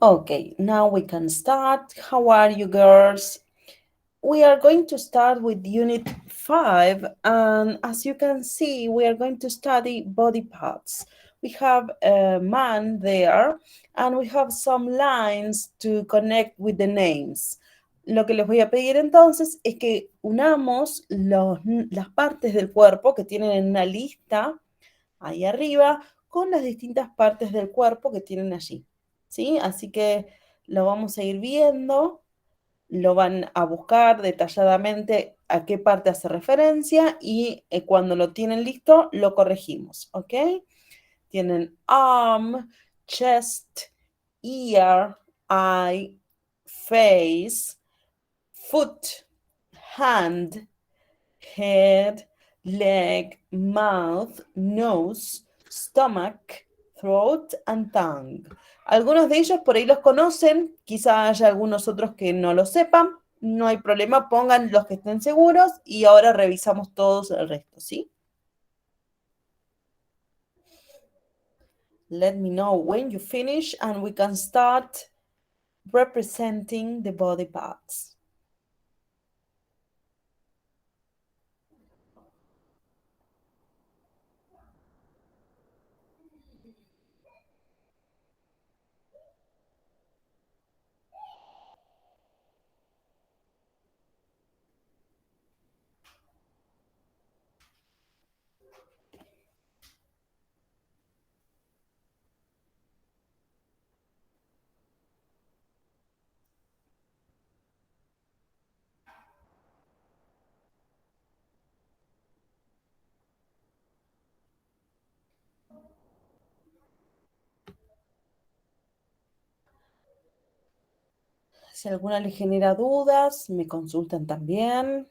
Okay, now we can start. How are you, girls? We are going to start with Unit 5, and as you can see, we are going to study body parts. We have a man there, and we have some lines to connect with the names. Lo que les voy a pedir entonces es que unamos las partes del cuerpo que tienen en una lista ahí arriba con las distintas partes del cuerpo que tienen allí. ¿Sí? Así que lo vamos a ir viendo, lo van a buscar detalladamente a qué parte hace referencia y cuando lo tienen listo lo corregimos, ¿ok? Tienen arm, chest, ear, eye, face, foot, hand, head, leg, mouth, nose, stomach, throat and tongue. Algunos de ellos por ahí los conocen, quizá haya algunos otros que no lo sepan, no hay problema, pongan los que estén seguros y ahora revisamos todos el resto, ¿sí? Let me know when you finish and we can start representing the body parts. Si alguna les genera dudas, me consultan también.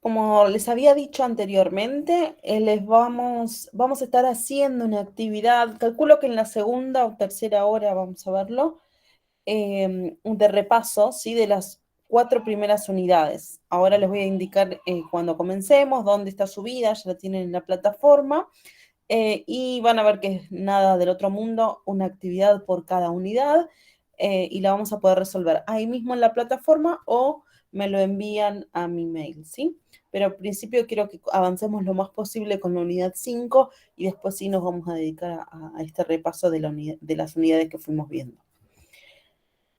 Como les había dicho anteriormente, vamos a estar haciendo una actividad, calculo que en la segunda o tercera hora vamos a verlo, de repaso, ¿sí? De las 4 primeras unidades. Ahora les voy a indicar cuando comencemos, dónde está subida, ya la tienen en la plataforma, y van a ver que es nada del otro mundo, una actividad por cada unidad, y la vamos a poder resolver ahí mismo en la plataforma o me lo envían a mi mail, ¿sí? Pero al principio quiero que avancemos lo más posible con la unidad 5 y después sí nos vamos a dedicar a este repaso de las unidades que fuimos viendo.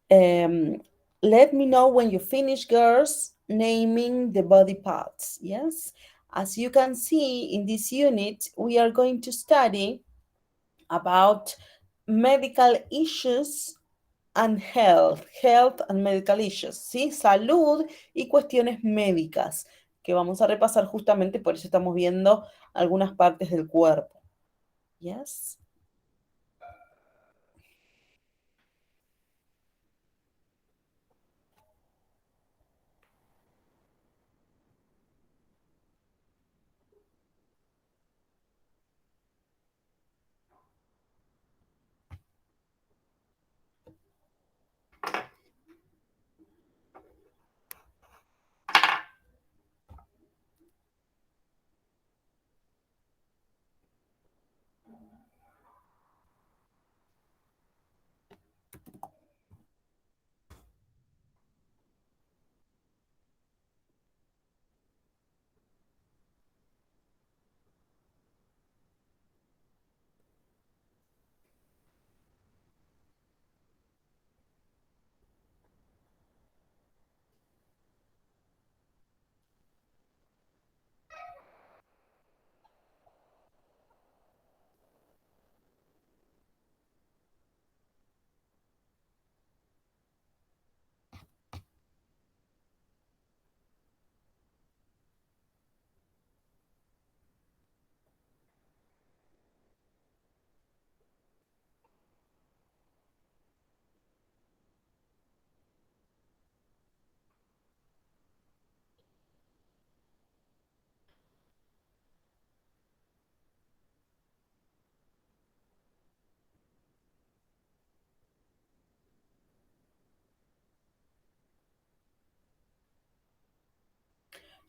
Let me know when you finish, girls, naming the body parts, yes? As you can see in this unit, we are going to study about medical issues and health and medical issues, ¿sí? Salud y cuestiones médicas, que vamos a repasar justamente, por eso estamos viendo algunas partes del cuerpo. Yes.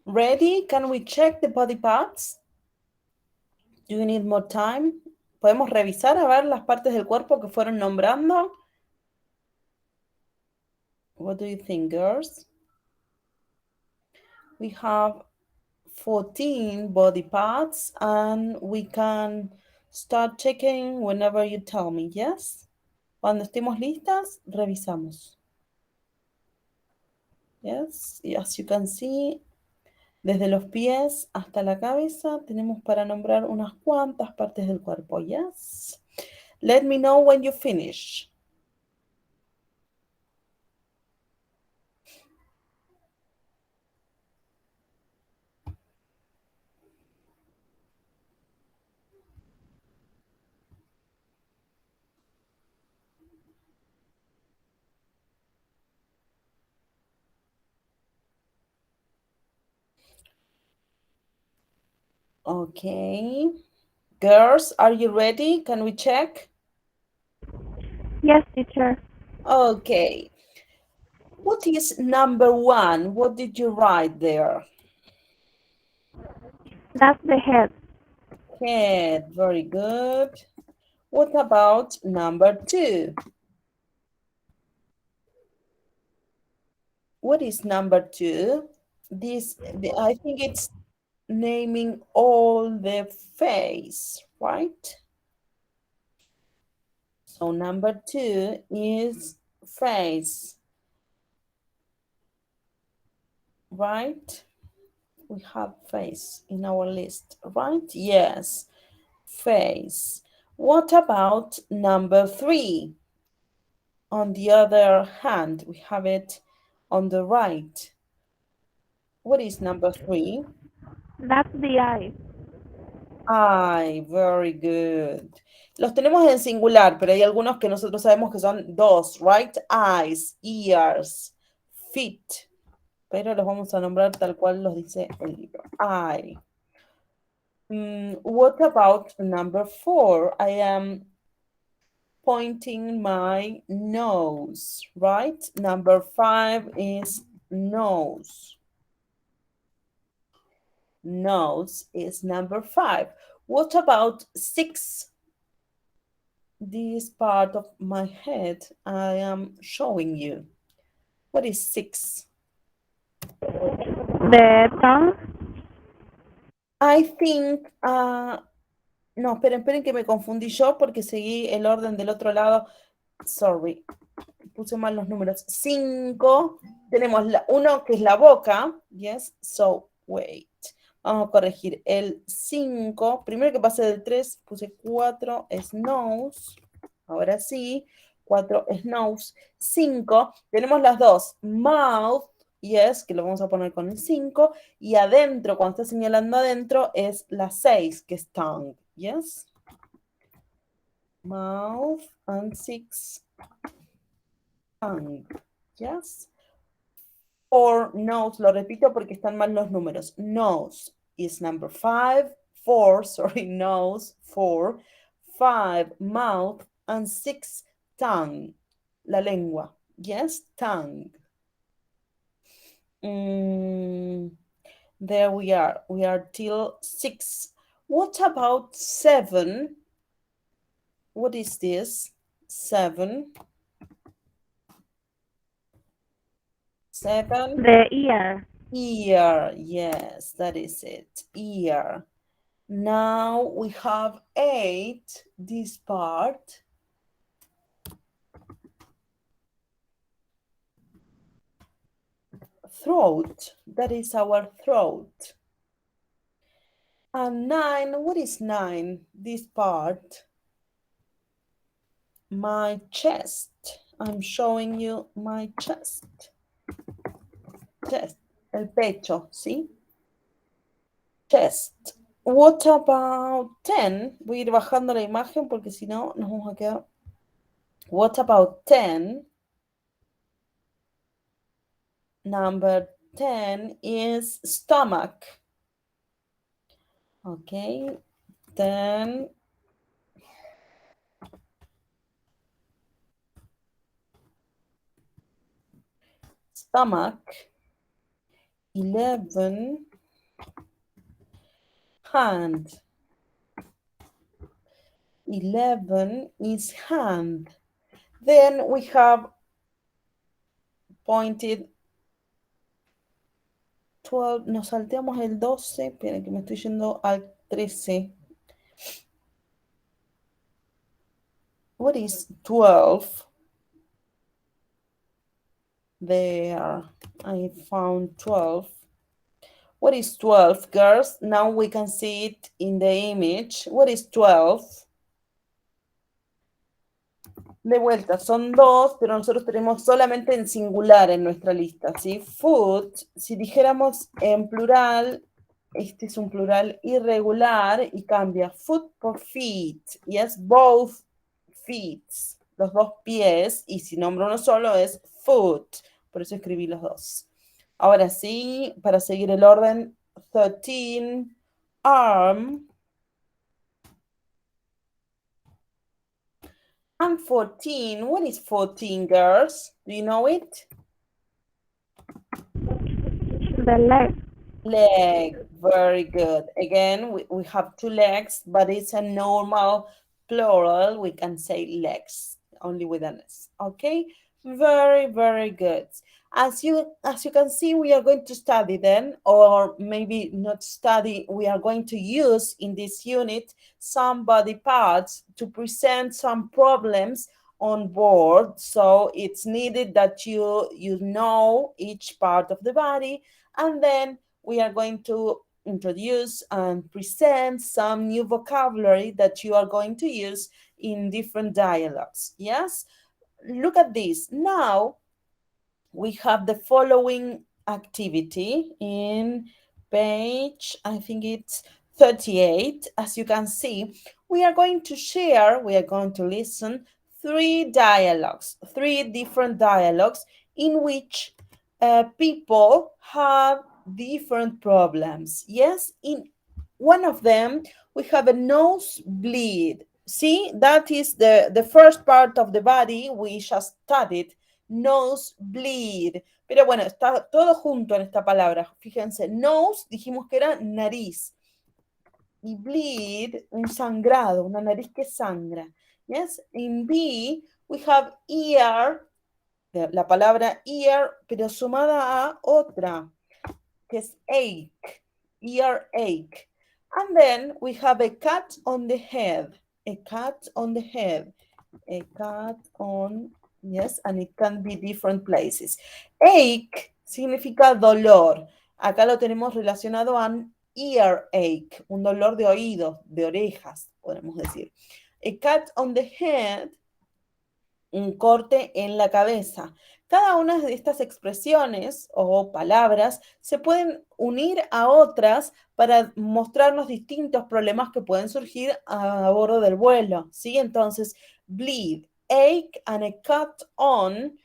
Ready? Can we check the body parts? Do you need more time? ¿Podemos revisar a ver las partes del cuerpo que fueron nombrando? What do you think, girls? We have 14 body parts and we can start checking whenever you tell me, yes? Cuando estemos listas, revisamos. Yes, as you can see, desde los pies hasta la cabeza tenemos para nombrar unas cuantas partes del cuerpo, yes? Let me know when you finish. Okay. Girls, are you ready? Can we check? Yes, teacher. Okay. What is number one? What did you write there? That's the head. Head, very good. What about number two? What is number two? I think it's naming all the face, right? So number two is face, right? We have face in our list, right? Yes, face. What about number three? On the other hand, we have it on the right. What is number three? That's the eye. Ay, very good. Los tenemos en singular, pero hay algunos que nosotros sabemos que son dos, right? Eyes, ears, feet. Pero los vamos a nombrar tal cual los dice el libro. Eye. What about number four? I am pointing my nose, right? Number five is nose. Nose is number five. What about six? This part of my head I am showing you. What is six? The tongue. I think, no, esperen que me confundí yo porque seguí el orden del otro lado. Sorry, puse mal los números. Cinco, tenemos uno que es la boca, yes, so wait. Vamos a corregir el 5. Primero que pase del 3, puse 4 es nose. Ahora sí, 4 es nose. 5, tenemos las dos. Mouth, yes, que lo vamos a poner con el 5. Y adentro, cuando está señalando adentro, es la 6, que es tongue, yes. Mouth and 6, tongue, yes. Four, nose, lo repito porque están mal los números. Nose is number 5, 4, sorry, nose, 4, 5, mouth, and 6, tongue, la lengua. Yes, tongue. There we are. We are till 6. What about 7? What is this? 7. 7. The ear. Ear. Yes, that is it. Ear. Now we have 8, this part. Throat, that is our throat. And 9, what is 9? This part. My chest. I'm showing you my chest. Chest, el pecho, ¿sí? Chest. What about 10? Voy a ir bajando la imagen porque si no nos vamos a quedar. What about 10? Number 10 is stomach. Okay, then stomach. 11, Hand. 11 is hand. Then we have pointed 12. Nos salteamos el 12. Esperen que me estoy yendo al 13. What is 12? There. I found 12. What is 12, girls? Now we can see it in the image. What is 12? De vuelta, son dos, pero nosotros tenemos solamente en singular en nuestra lista, ¿sí? Foot, si dijéramos en plural, este es un plural irregular y cambia foot por feet. Yes, both feet, los dos pies, y si nombro uno solo es foot, por eso escribí los dos. Ahora sí, para seguir el orden, 13, arm, and 14. What is 14, girls? Do you know it? The leg. Leg, very good. Again, we have two legs, but it's a normal plural. We can say legs, only with an S, okay? Very, very good. As you can see, we are going to study then, or maybe not study, we are going to use in this unit some body parts to present some problems on board. So it's needed that you know each part of the body, and then we are going to introduce and present some new vocabulary that you are going to use in different dialogues. Yes? Look at this. Now we have the following activity in page, I think it's 38. As you can see, we are going to listen three different dialogues in which people have different problems. Yes, in one of them, we have a nosebleed. See, that is the first part of the body we just studied, nosebleed. Pero bueno, está todo junto en esta palabra. Fíjense, nose dijimos que era nariz. Y bleed, un sangrado, una nariz que sangra. Yes, in B, we have ear, la palabra ear, pero sumada a otra, que es ache, earache. And then we have a cat on the head, a cat on the head, a cat on, yes, and it can be different places. Ache significa dolor. Acá lo tenemos relacionado a earache, un dolor de oídos, de orejas, podemos decir. A cat on the head, un corte en la cabeza. Cada una de estas expresiones o palabras se pueden unir a otras para mostrarnos distintos problemas que pueden surgir a bordo del vuelo, ¿sí? Entonces, bleed, ache and a cut on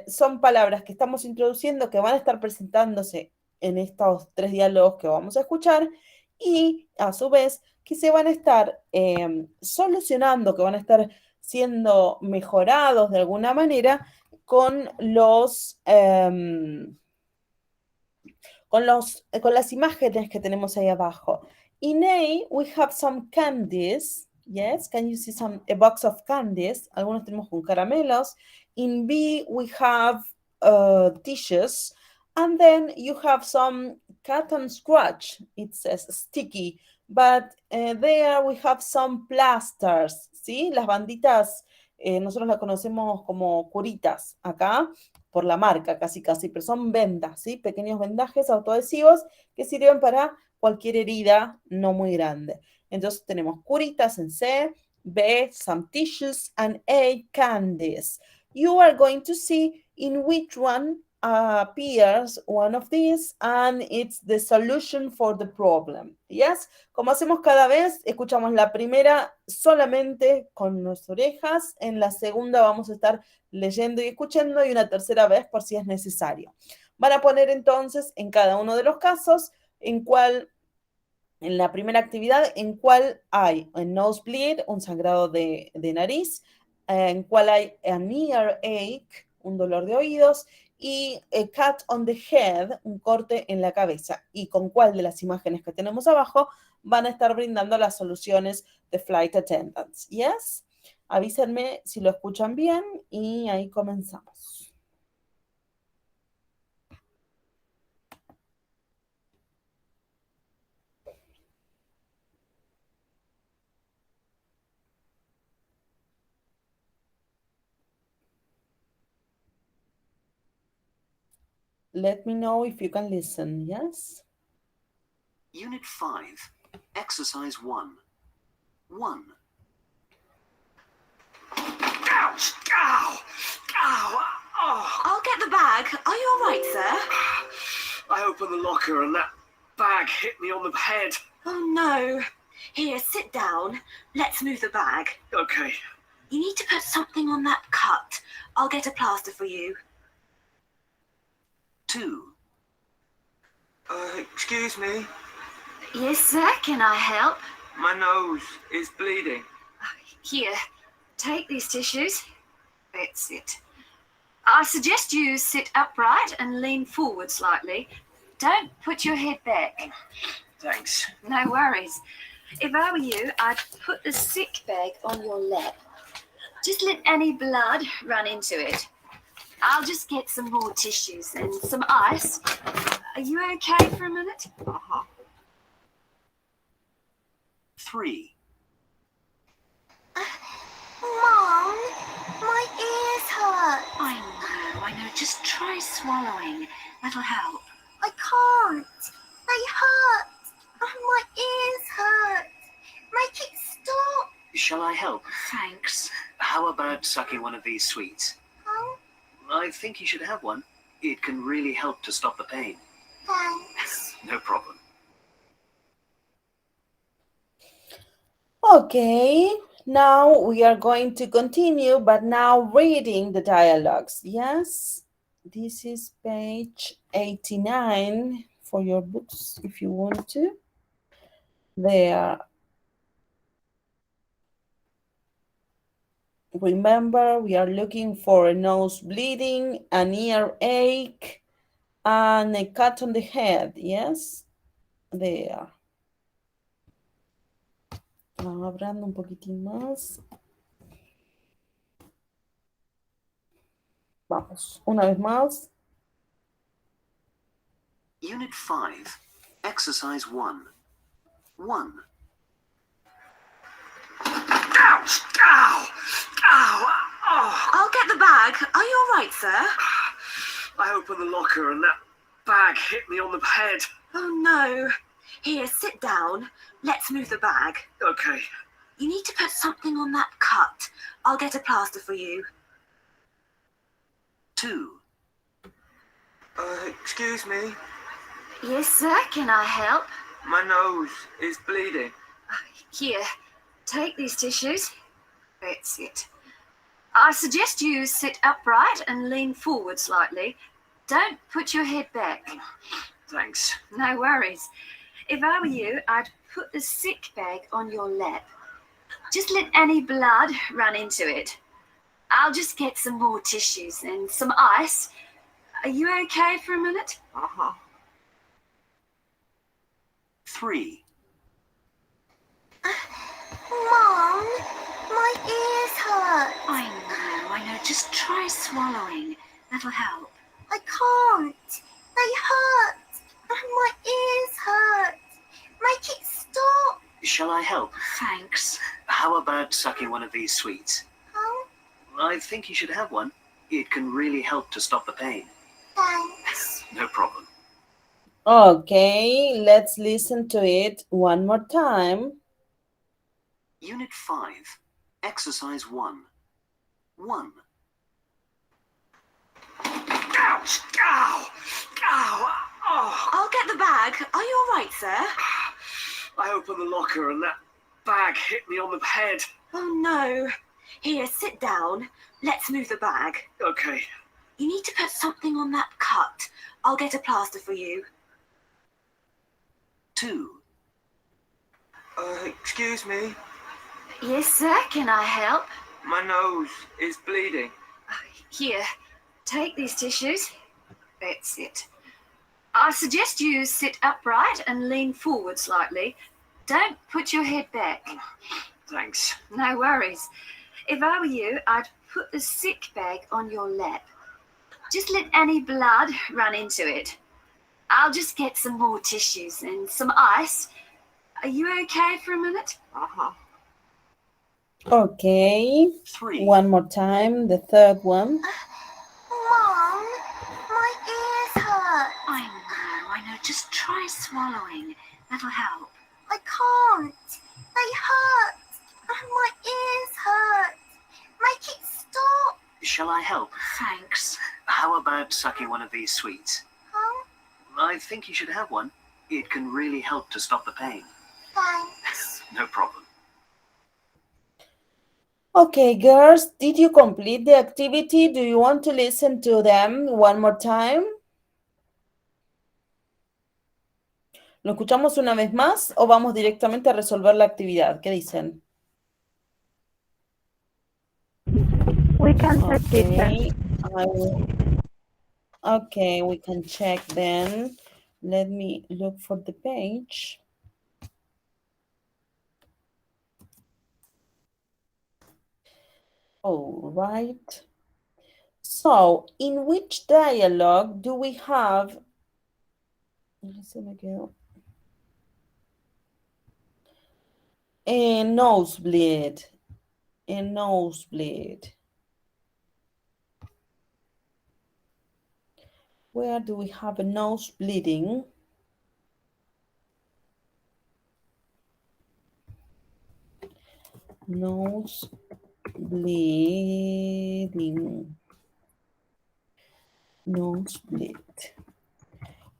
son palabras que estamos introduciendo que van a estar presentándose en estos tres diálogos que vamos a escuchar y a su vez que se van a estar solucionando, que van a estar siendo mejorados de alguna manera con con las imágenes que tenemos ahí abajo. In A, we have some candies. Yes, can you see a box of candies? Algunos tenemos con caramelos. In B, we have dishes. And then you have some cut and scratch. It says sticky. But there we have some plasters. ¿Sí? Las banditas, nosotros las conocemos como curitas acá, por la marca casi, pero son vendas, ¿sí? Pequeños vendajes autoadhesivos que sirven para cualquier herida no muy grande. Entonces tenemos curitas en C, B, some tissues, and A, candies. You are going to see in which one appears one of these, and it's the solution for the problem. Yes? Como hacemos cada vez, escuchamos la primera solamente con las orejas, en la segunda vamos a estar leyendo y escuchando y una tercera vez por si es necesario. Van a poner entonces en cada uno de los casos en la primera actividad, en cuál hay un nosebleed, un sangrado de nariz, en cuál hay an earache, un dolor de oídos, y a cut on the head, un corte en la cabeza. ¿Y con cuál de las imágenes que tenemos abajo van a estar brindando las soluciones de flight attendants? Yes. Avísenme si lo escuchan bien y ahí comenzamos. Let me know if you can listen, yes? Unit 5, Exercise 1. 1. Ouch! Ow! Ow! Oh! I'll get the bag. Are you all right, sir? I opened the locker and that bag hit me on the head. Oh, no. Here, sit down. Let's move the bag. Okay. You need to put something on that cut. I'll get a plaster for you. 2. Excuse me. Yes, sir. Can I help? My nose is bleeding. Here, take these tissues. That's it. I suggest you sit upright and lean forward slightly. Don't put your head back. Thanks. No worries. If I were you, I'd put the sick bag on your lap. Just let any blood run into it. I'll just get some more tissues and some ice. Are you okay for a minute? 3. Mom, my ears hurt. I know. Just try swallowing. That'll help. I can't. They hurt. My ears hurt. Make it stop. Shall I help? Thanks. How about sucking one of these sweets? Oh, I think you should have one. It can really help to stop the pain. thanks. No problem. Okay, now we are going to continue, but now reading the dialogues. Yes, this is page 89 for your books if you want to. There. Remember, we are looking for a nose bleeding, an ear ache, and a cut on the head. Yes, there. Abriendo un poquitín más. Vamos, una vez más. Unit 5, Exercise 1. 1. Ouch! Ow! Ow! Oh! I'll get the bag. Are you all right, sir? I opened the locker and that bag hit me on the head. Oh, no. Here, sit down. Let's move the bag. Okay. You need to put something on that cut. I'll get a plaster for you. 2. Excuse me. Yes, sir. Can I help? My nose is bleeding. Here, take these tissues. That's it. I suggest you sit upright and lean forward slightly. Don't put your head back. Thanks. No worries. If I were you, I'd put the sick bag on your lap. Just let any blood run into it. I'll just get some more tissues and some ice. Are you okay for a minute? 3. Mom, my ears hurt. I know. Just try swallowing. That'll help. I can't. They hurt. My ears hurt. Make it stop. Shall I help? Thanks. How about sucking one of these sweets? Oh, I think you should have one. It can really help to stop the pain. thanks. No problem. Okay, let's listen to it one more time. Unit 5, Exercise 1. 1. Ouch! Ow! Ow! Oh! I'll get the bag. Are you all right, sir? I opened the locker and that bag hit me on the head. Oh, no. Here, sit down. Let's move the bag. Okay. You need to put something on that cut. I'll get a plaster for you. 2. Excuse me. Yes, sir. Can I help? My nose is bleeding. Here, take these tissues. That's it. I suggest you sit upright and lean forward slightly. Don't put your head back. Thanks. No worries. If I were you, I'd put the sick bag on your lap. Just let any blood run into it. I'll just get some more tissues and some ice. Are you okay for a minute? Uh-huh. Okay. 3. One more time, the third one. Mom, my ears hurt. I know. Just try swallowing. That'll help. I can't. They hurt. My ears hurt. Make it stop. Shall I help? Thanks. How about sucking one of these sweets? Huh? I think you should have one. It can really help to stop the pain. Thanks. No problem. Okay, girls, did you complete the activity? Do you want to listen to them one more time? ¿Lo escuchamos una vez más o vamos directamente a resolver la actividad? ¿Qué dicen? We can check teacher. Okay, okay, we can check then. Let me look for the page. All right. So, in which dialogue do we have? Se me quedó. A nosebleed. A nosebleed. Where do we have a nose bleeding? Nose bleeding. Nosebleed.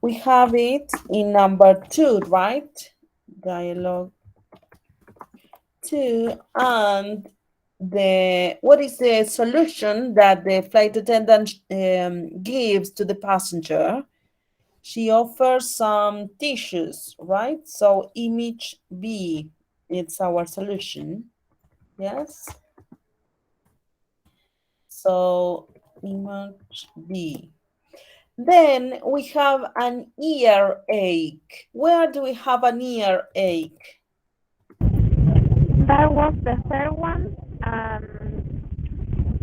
We have it in number 2, right? Dialogue 2. And what is the solution that the flight attendant gives to the passenger? She offers some tissues, right? So image B, it's our solution. Yes. So image B. Then we have an earache. Where do we have an earache? That was the third one.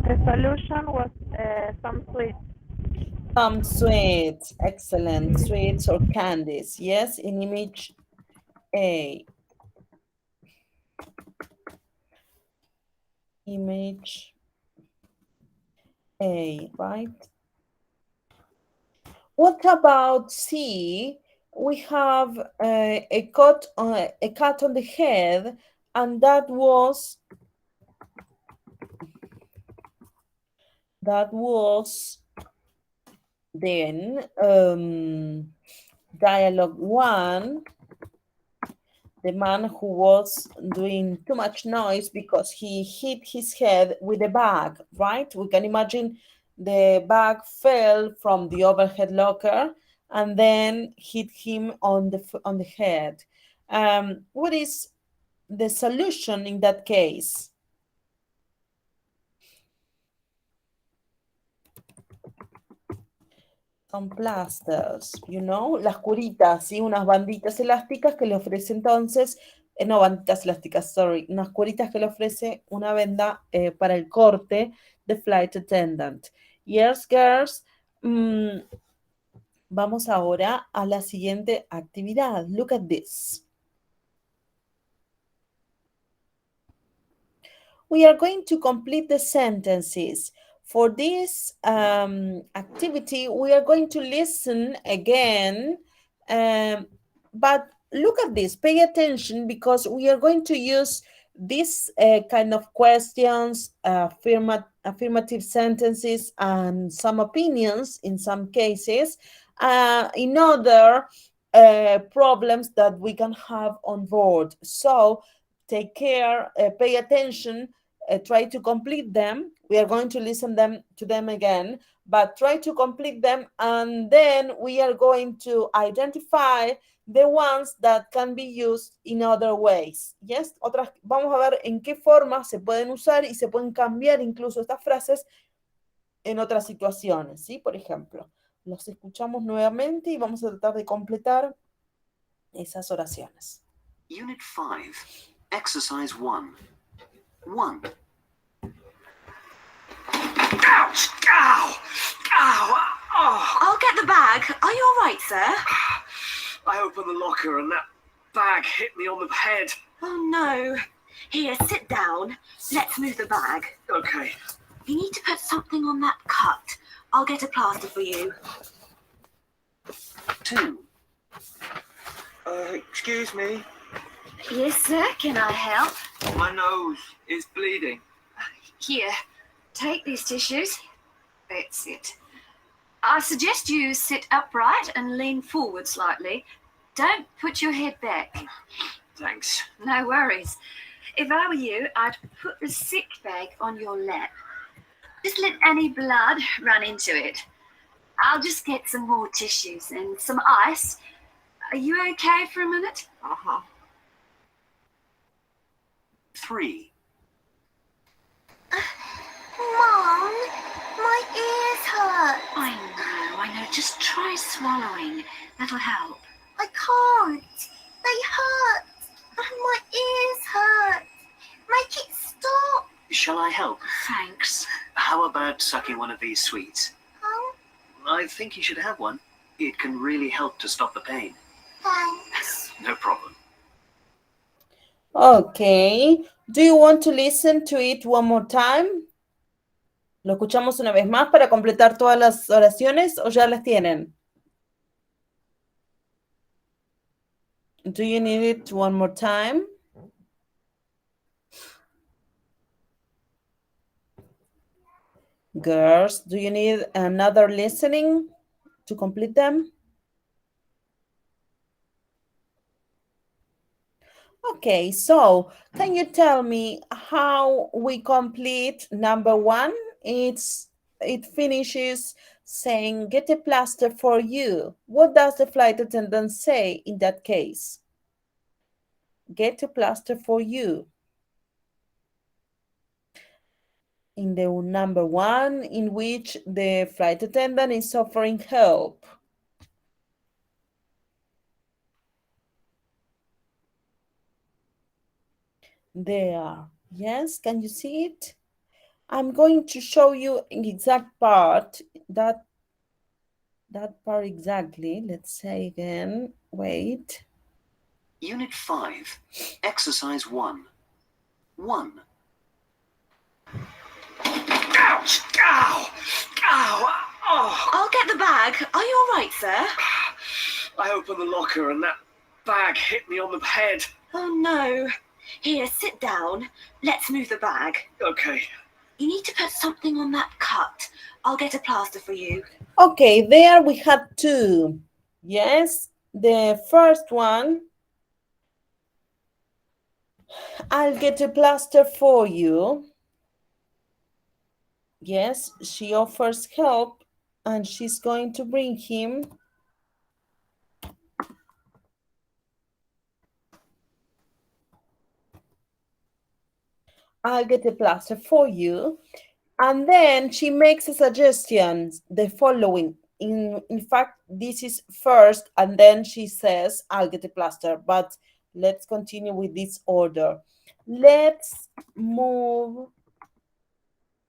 The solution was some sweets. Some sweets, excellent. Sweets or candies, yes, in image A. Image A, right? What about C? We have a cut on the head, and that was then dialogue 1. The man who was doing too much noise because he hit his head with a bag, right? We can imagine the bag fell from the overhead locker and then hit him on the head. What is the solution in that case? Son plasters, you know, las curitas, ¿sí? Unas banditas elásticas que le ofrece entonces, no banditas elásticas, sorry, unas curitas que le ofrece una venda para el corte de flight attendant. Yes, girls. Vamos ahora a la siguiente actividad. Look at this. We are going to complete the sentences. For this activity, we are going to listen again, but look at this, pay attention because we are going to use this kind of questions, affirmative sentences, and some opinions in some cases, in other problems that we can have on board. So take care, pay attention, try to complete them. We are going to listen to them again, but try to complete them, and then we are going to identify the ones that can be used in other ways. Yes, vamos a ver en qué forma se pueden usar y se pueden cambiar incluso estas frases en otras situaciones, ¿sí? Por ejemplo, Los escuchamos nuevamente y vamos a tratar de completar esas oraciones. Unit 5, Exercise 1. 1. Ouch! Ow! Ow! Oh! I'll get the bag. Are you all right, sir? I opened the locker and that bag hit me on the head. Oh, no. Here, sit down. Let's move the bag. Okay. You need to put something on that cut. I'll get a plaster for you. 2. Excuse me. Yes, sir. Can I help? My nose is bleeding. Here, take these tissues. That's it. I suggest you sit upright and lean forward slightly. Don't put your head back. Thanks. No worries. If I were you, I'd put the sick bag on your lap. Just let any blood run into it. I'll just get some more tissues and some ice. Are you okay for a minute? 3. Mom, my ears hurt. I know. Just try swallowing. That'll help. I can't. They hurt. And my ears hurt. Make it stop. Shall I help? Thanks. How about sucking one of these sweets? Oh, I think you should have one. It can really help to stop the pain. thanks. No problem. Okay. Do you want to listen to it one more time? ¿Lo escuchamos una vez más para completar todas las oraciones o ya las tienen? Do you need it one more time? Girls, do you need another listening to complete them? Okay, so can you tell me how we complete number 1? It finishes saying, get a plaster for you. What does the flight attendant say in that case? Get a plaster for you. In the number 1, in which the flight attendant is offering help. There, yes, can you see it? I'm going to show you an exact part, that part exactly. Let's say again, wait. Unit 5, Exercise 1. 1. Ouch! Ow! Ow! Oh! I'll get the bag. Are you all right, sir? I opened the locker and that bag hit me on the head. Oh, no. Here, sit down. Let's move the bag. Okay. You need to put something on that cut. I'll get a plaster for you. Okay, there we had 2. Yes, the first one, I'll get a plaster for you. Yes, she offers help and she's going to bring him. I'll get a plaster for you. And then she makes a suggestion, the following. In fact, this is first, and then she says, I'll get a plaster. But let's continue with this order. Let's move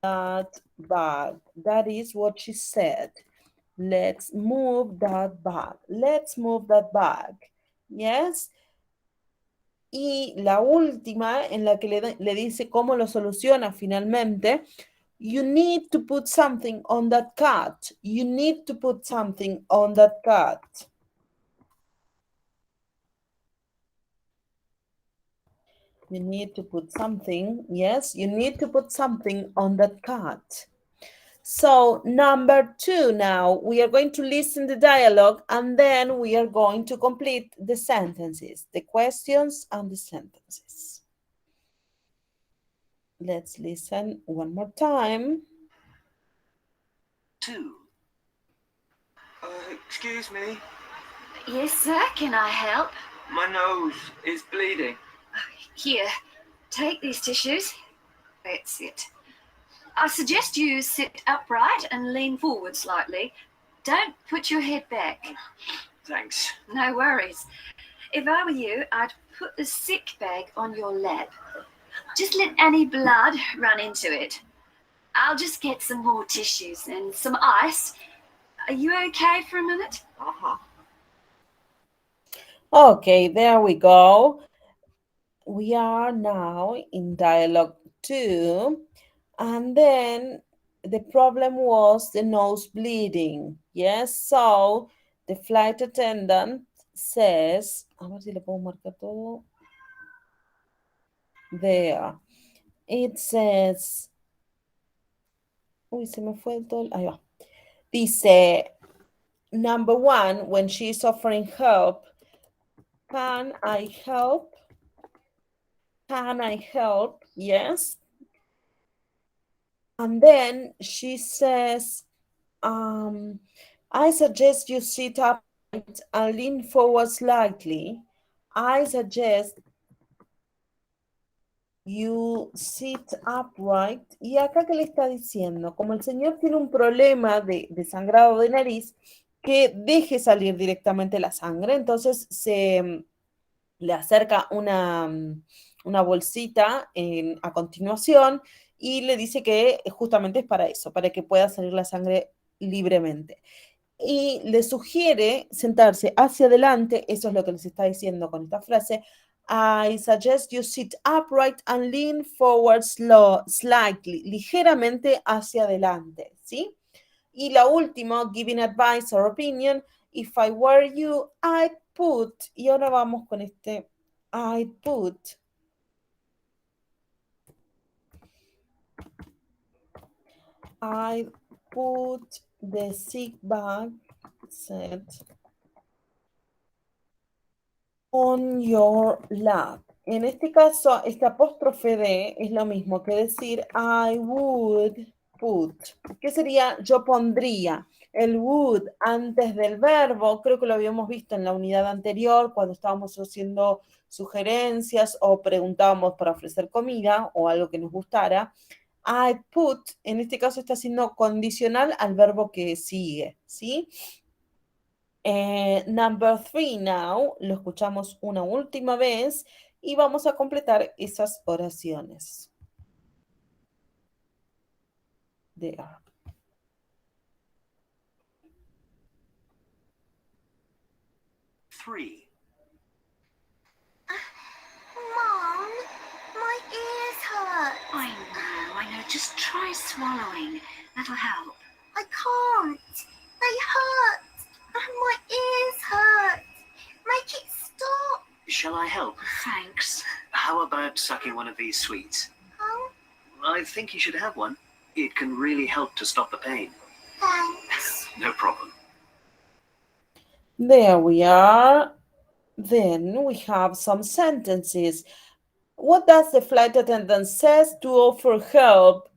that bag. That is what she said. Let's move that bag. Let's move that bag. Yes. Y la última, en la que le dice cómo lo soluciona finalmente, you need to put something on that cut. You need to put something on that cut. You need to put something, yes, you need to put something on that cut. So number 2 now, we are going to listen the dialogue and then we are going to complete the sentences, the questions and the sentences. Let's listen one more time. 2. Excuse me. Yes, sir. Can I help? My nose is bleeding. Here, take these tissues. That's it. I suggest you sit upright and lean forward slightly. Don't put your head back. Thanks. No worries. If I were you, I'd put the sick bag on your lap. Just let any blood run into it. I'll just get some more tissues and some ice. Are you okay for a minute? Okay, there we go. We are now in dialogue 2. And then the problem was the nose bleeding. Yes, so the flight attendant says, a ver si le puedo marcar todo. There. It says, uy, se me fue todo. Ahí va. Dice, number one, when she's offering help, can I help? Can I help? Yes. And then she says, I suggest you sit upright and lean forward slightly. I suggest you sit upright. ¿Y acá qué le está diciendo? Como el señor tiene un problema de sangrado de nariz, que deje salir directamente la sangre, entonces se le acerca una bolsita a continuación y le dice que justamente es para eso, para que pueda salir la sangre libremente. Y le sugiere sentarse hacia adelante, eso es lo que les está diciendo con esta frase. I suggest you sit upright and lean forward slightly, ligeramente hacia adelante, ¿sí? Y la última, giving advice or opinion, if I were you, I'd put, y ahora vamos con este, I'd put the sick bag set on your lap. En este caso, este apóstrofe de es lo mismo que decir I would put. ¿Qué sería? Yo pondría el would antes del verbo. Creo que lo habíamos visto en la unidad anterior cuando estábamos haciendo sugerencias o preguntábamos para ofrecer comida o algo que nos gustara. I put, en este caso está siendo condicional al verbo que sigue, ¿sí? Number 3 now, lo escuchamos una última vez y vamos a completar esas oraciones. There. 3. Mom, my ears hurt. I know. Just try swallowing. That'll help. I can't. They hurt. And my ears hurt. Make it stop. Shall I help? Thanks. How about sucking one of these sweets? Oh, I think you should have one. It can really help to stop the pain. thanks. No problem. There we are. Then we have some sentences. What does the flight attendant says to offer help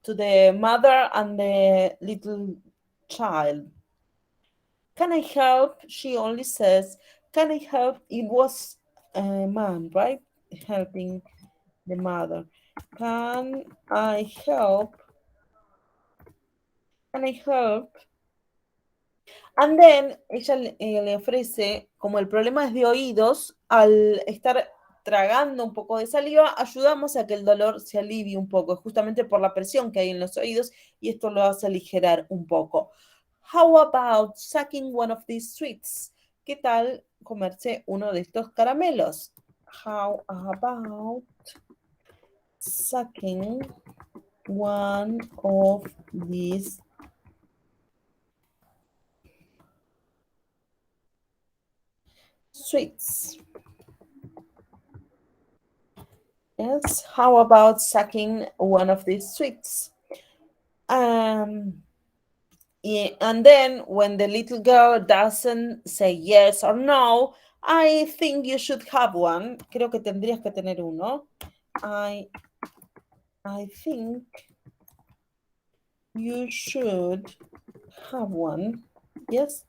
to the mother and the little child? Can I help? She only says, can I help? It was a man, right? Helping the mother. Can I help? Can I help? And then ella le ofrece, como el problema es de oídos, al estar tragando un poco de saliva, ayudamos a que el dolor se alivie un poco, justamente por la presión que hay en los oídos, y esto lo hace aligerar un poco. How about sucking one of these sweets? ¿Qué tal comerse uno de estos caramelos? How about sucking one of these sweets? Yes, how about sucking one of these sweets? And then when the little girl doesn't say yes or no, I think you should have one. Creo que tendrías que tener uno. I think you should have one. Yes.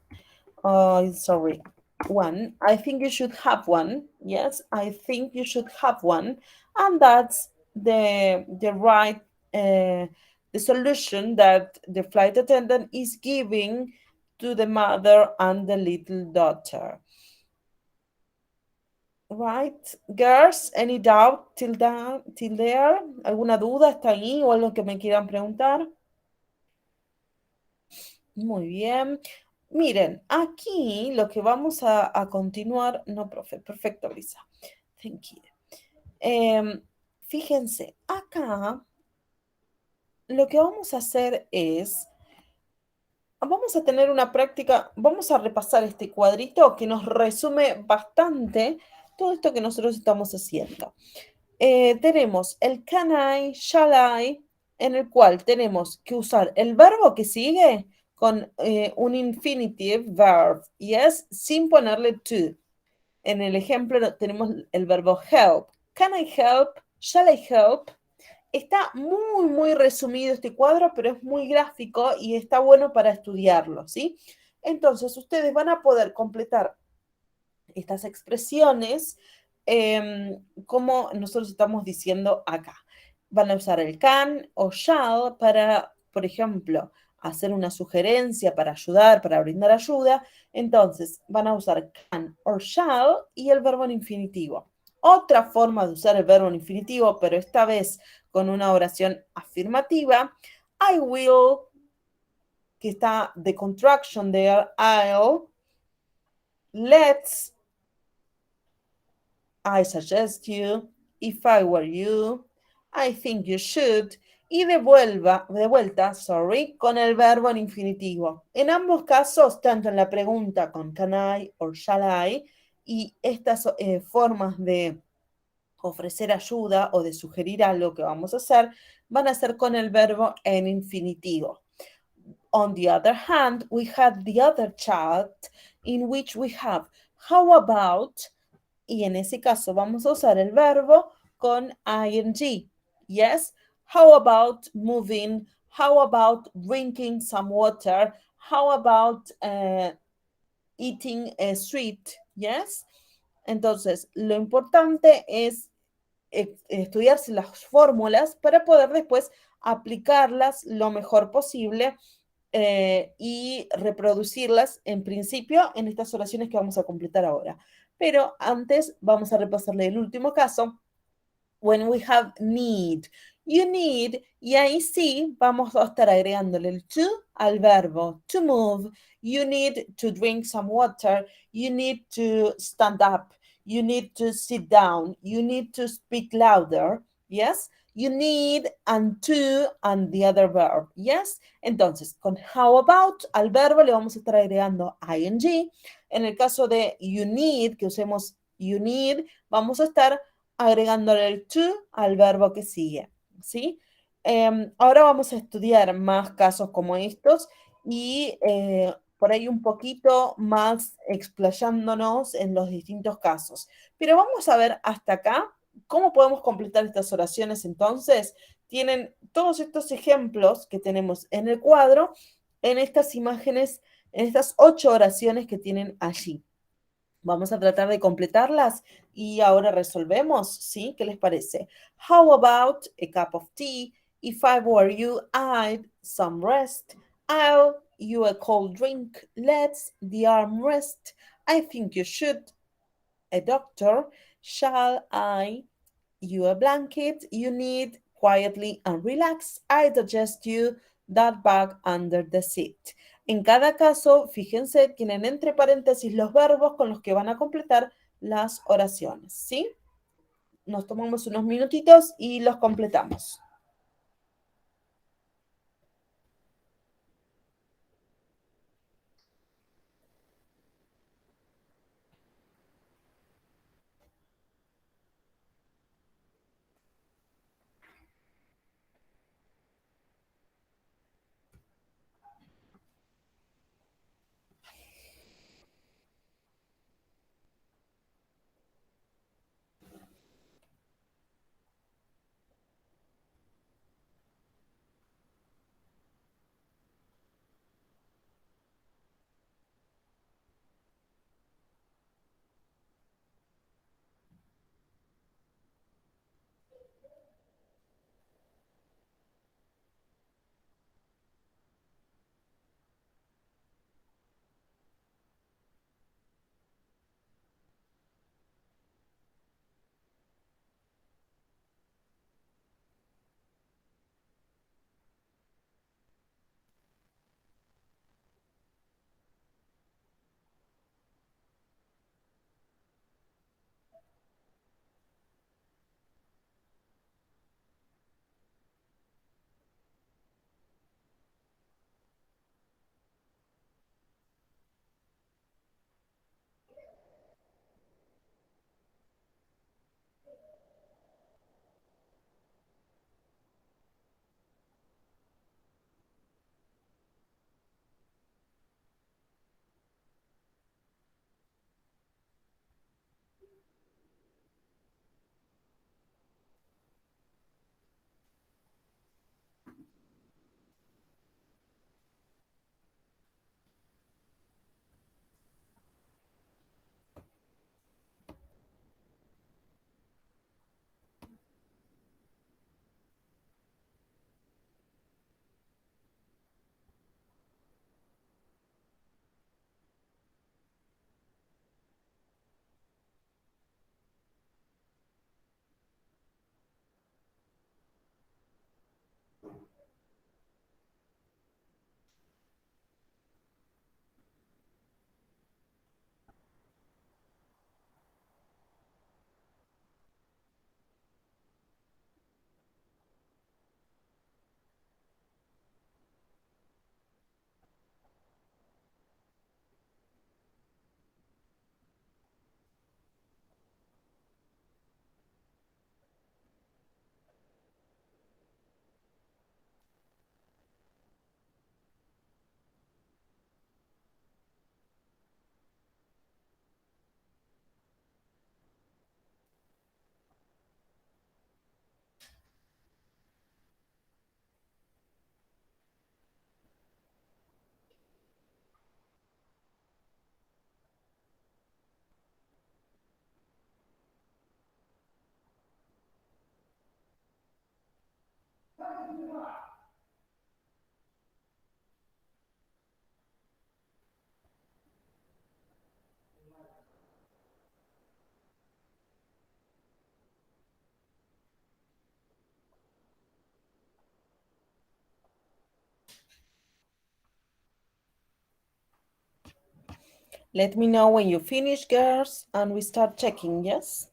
Sorry. One. I think you should have one. Yes, I think you should have one. And that's the right the solution that the flight attendant is giving to the mother and the little daughter. Right, girls, any doubt till there? ¿Alguna duda hasta ahí o algo que me quieran preguntar? Muy bien. Miren, aquí lo que vamos a continuar, no, profe, perfecto, Lisa. Thank you. Fíjense, acá lo que vamos a hacer es, vamos a tener una práctica, vamos a repasar este cuadrito que nos resume bastante todo esto que nosotros estamos haciendo. Tenemos el can I, shall I, en el cual tenemos que usar el verbo que sigue con un infinitive verb, yes, sin ponerle to. En el ejemplo tenemos el verbo help. Can I help? Shall I help? Está muy, muy resumido este cuadro, pero es muy gráfico y está bueno para estudiarlo, ¿sí? Entonces, ustedes van a poder completar estas expresiones como nosotros estamos diciendo acá. Van a usar el can o shall para, por ejemplo, hacer una sugerencia para ayudar, para brindar ayuda. Entonces, van a usar can o shall y el verbo en infinitivo. Otra forma de usar el verbo en infinitivo, pero esta vez con una oración afirmativa, I will, que está the contraction there, I'll, let's, I suggest you, if I were you, I think you should, y de vuelta, sorry, con el verbo en infinitivo. En ambos casos, tanto en la pregunta con can I o shall I, y estas formas de ofrecer ayuda o de sugerir algo que vamos a hacer, van a ser con el verbo en infinitivo. On the other hand, we have the other chart in which we have how about, y en ese caso vamos a usar el verbo con ing. Yes? How about moving? How about drinking some water? How about eating a sweet? Yes? Entonces, lo importante es estudiarse las fórmulas para poder después aplicarlas lo mejor posible y reproducirlas en principio en estas oraciones que vamos a completar ahora. Pero antes vamos a repasarle el último caso. When we have need, you need, y ahí sí vamos a estar agregándole el to al verbo to move. You need to drink some water. You need to stand up. You need to sit down. You need to speak louder. Yes? You need and to and the other verb. Yes? Entonces, con how about al verbo le vamos a estar agregando ing. En el caso de you need, que usemos you need, vamos a estar agregándole el to al verbo que sigue, ¿sí? Ahora vamos a estudiar más casos como estos y por ahí un poquito más explayándonos en los distintos casos. Pero vamos a ver hasta acá cómo podemos completar estas oraciones entonces. Tienen todos estos ejemplos que tenemos en el cuadro, en estas imágenes, en estas 8 oraciones que tienen allí. Vamos a tratar de completarlas y ahora resolvemos, ¿sí? ¿Qué les parece? How about a cup of tea? If I were you, I'd some rest. I'll you a cold drink. Let's the arm rest. I think you should. A doctor. Shall I you a blanket? You need quietly and relax. I suggest you that bag under the seat. En cada caso, fíjense, tienen entre paréntesis los verbos con los que van a completar las oraciones, ¿sí? Nos tomamos unos minutitos y los completamos. Let me know when you finish, girls, and we start checking, yes?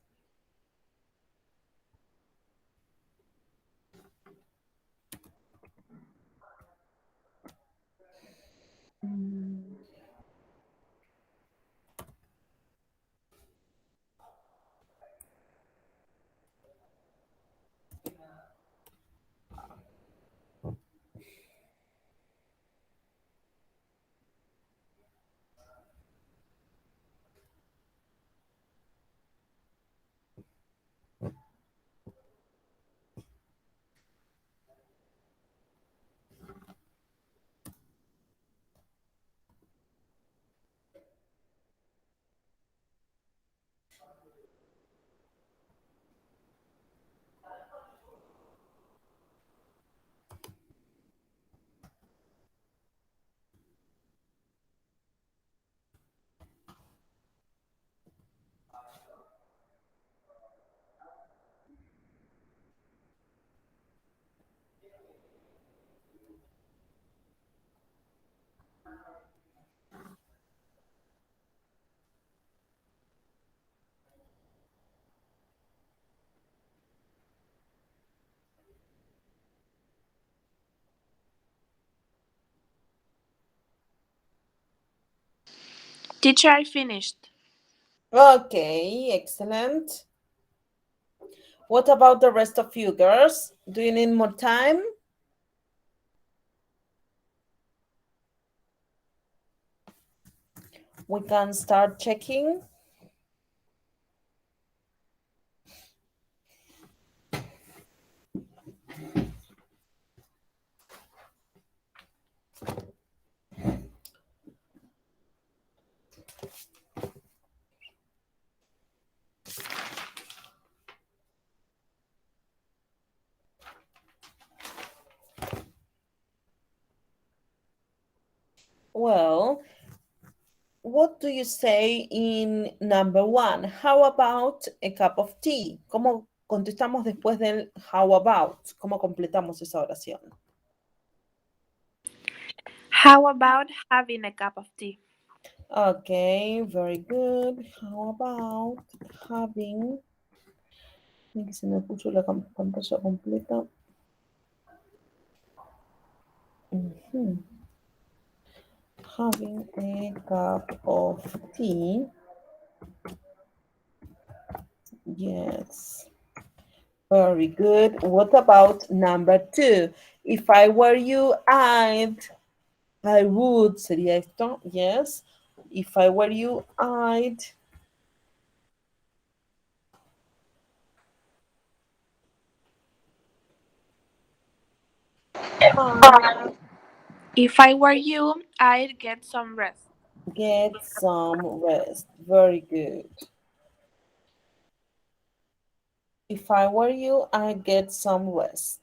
Teacher, I finished. Okay, excellent. What about the rest of you, girls? Do you need more time? We can start checking. Well, what do you say in number one? How about a cup of tea? ¿Cómo contestamos después del how about? ¿Cómo completamos esa oración? How about having a cup of tea? Okay, very good. How about having... Que se me puso la pantalla completa. Having a cup of tea. Yes. Very good. What about number two? If I were you, I would, sería esto, yes. If I were you, I'd If I were you, I'd get some rest. get some rest. Very good. If I were you, I'd get some rest.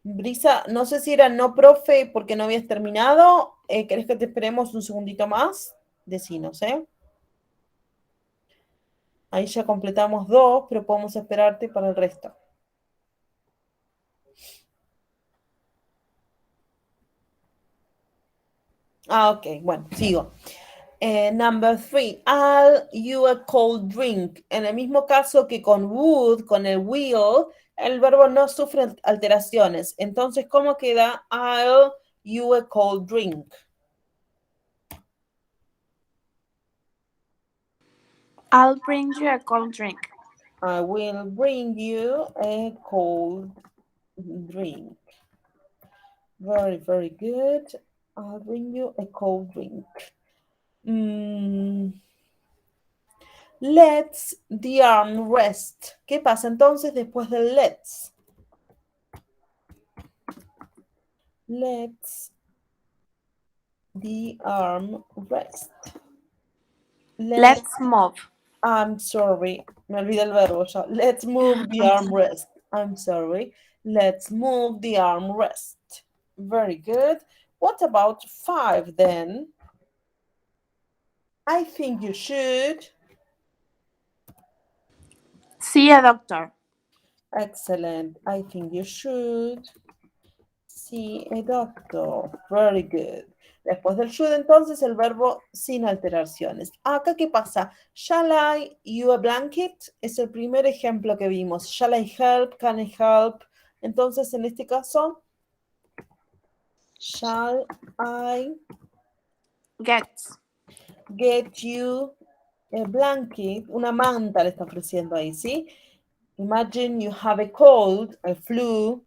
Brisa, no sé si era no, profe, porque no habías terminado. ¿Querés que te esperemos un segundito más? Decinos, ¿eh? Ahí ya completamos dos, pero podemos esperarte para el resto. Ah, ok, bueno, sigo. Number three, I'll you a cold drink. En el mismo caso que con would, con el will, el verbo no sufre alteraciones. Entonces, ¿cómo queda? I'll you a cold drink. I'll bring you a cold drink. I will bring you a cold drink. Very, very good. I'll bring you a cold drink. Let's the arm rest. ¿Qué pasa entonces después del let's? Let's the arm rest. Let's move. I'm sorry, me olvidé el verbo ya. Let's move the arm rest. I'm sorry. Let's move the arm rest. Very good. What about five then? I think you should. See a doctor. Excellent. I think you should see a doctor. Very good. Después del should, entonces, el verbo sin alteraciones. Acá, ¿qué pasa? Shall I you a blanket? Es el primer ejemplo que vimos. Shall I help? Can I help? Entonces, en este caso, shall I Get. get you a blanket? Una manta le está ofreciendo ahí, ¿sí? Imagine you have a cold, a flu,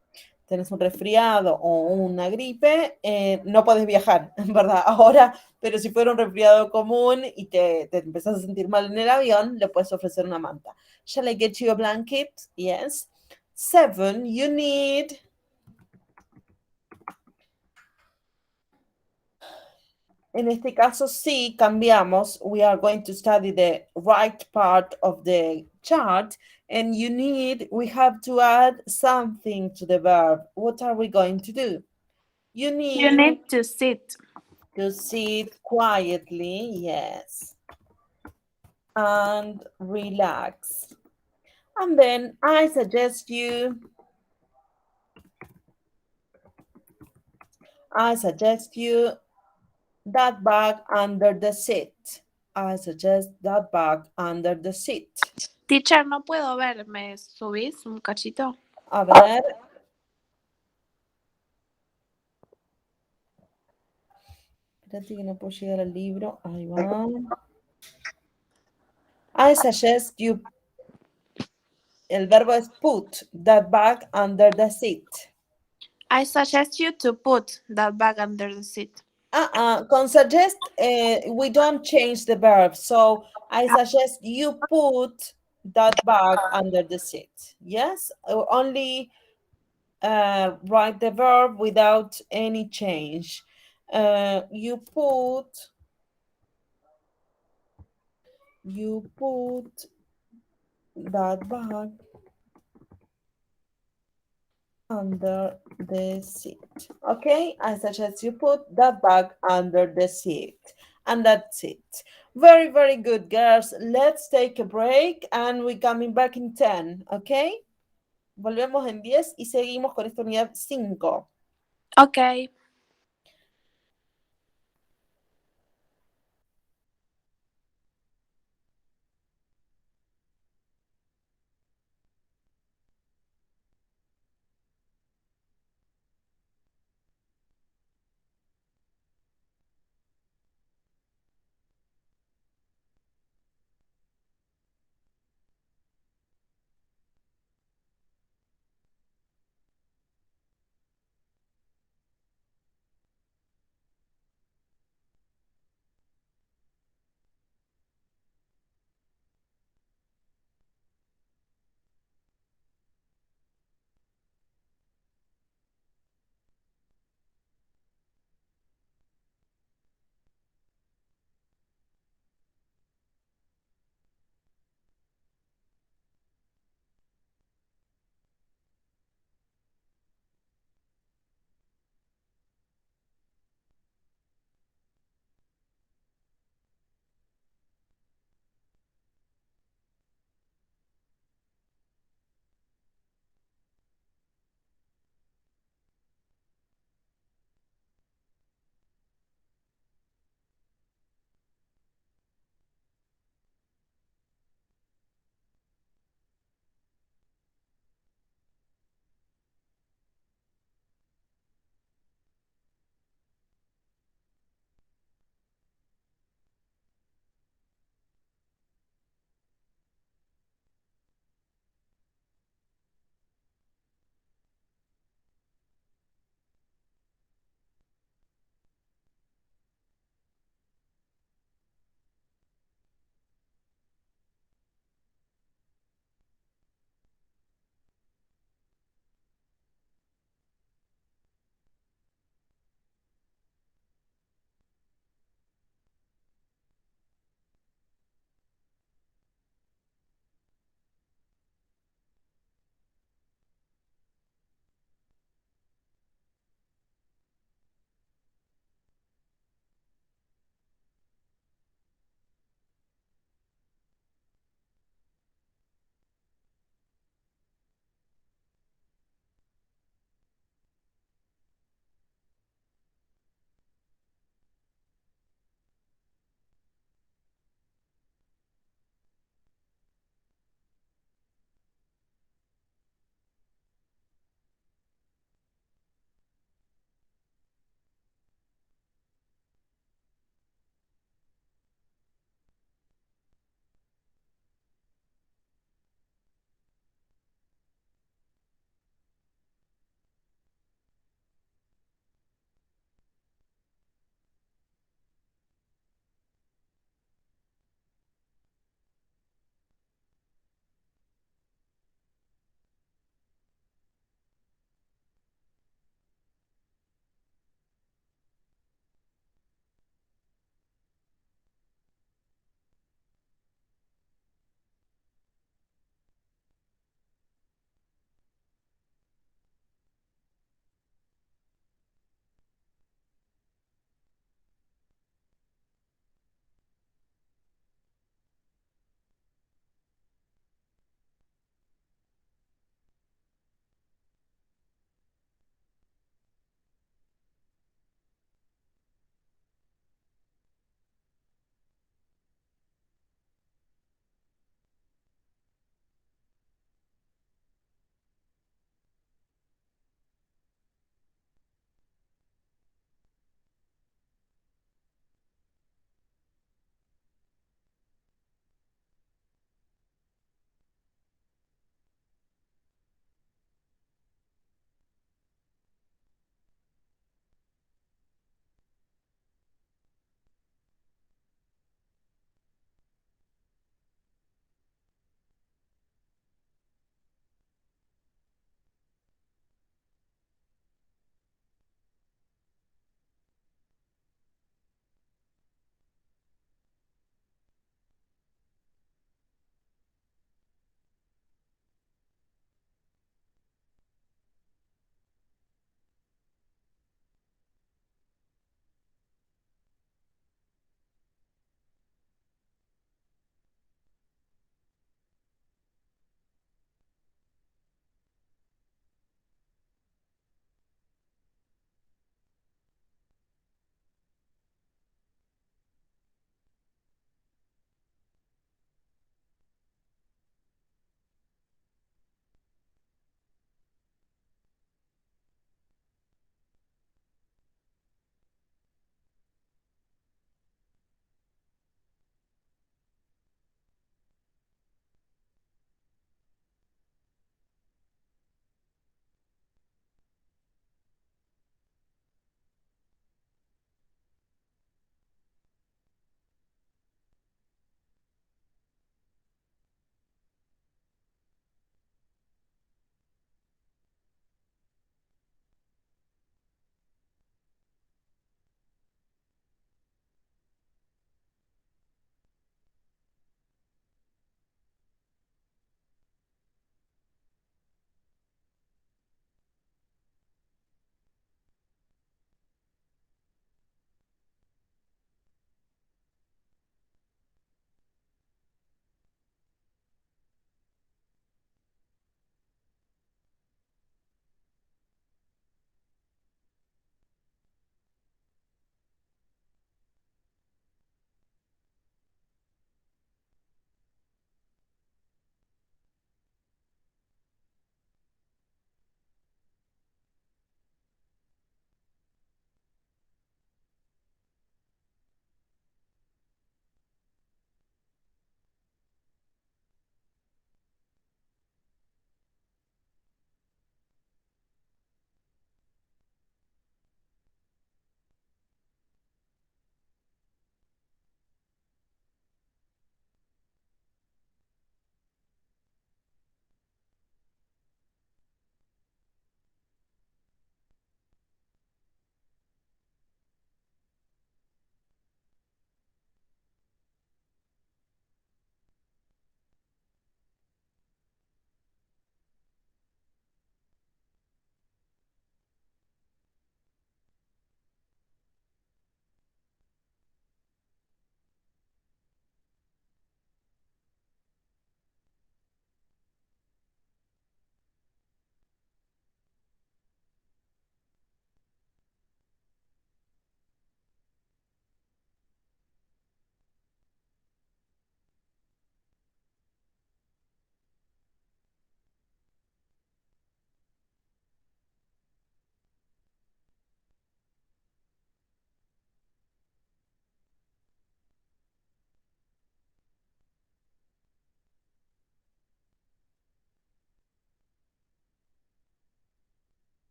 tenés un resfriado o una gripe, no puedes viajar, en verdad, ahora, pero si fuera un resfriado común y te empezás a sentir mal en el avión, le puedes ofrecer una manta. Shall I get you a blanket? Yes. 7, you need. En este caso, sí, cambiamos. We are going to study the right part of the chart. And you need, we have to add something to the verb. What are we going to do? You You need need to sit. to sit quietly, yes, and relax. And then I suggest you that bag under the seat. I suggest that bag under the seat. Teacher, no puedo ver. ¿Me subís un cachito? A ver. Espérate que no puedo llegar al libro. Ahí va. I suggest you. El verbo es put that bag under the seat. I suggest you to put that bag under the seat. Con suggest, we don't change the verb. So I suggest you put that bag under the seat. Yes, only write the verb without any change. You put that bag under the seat. Okay, I suggest you put that bag under the seat. And that's it. Very, very good, girls. Let's take a break and we're coming back in 10, okay? Volvemos en 10 y seguimos con esta unidad 5. Ok.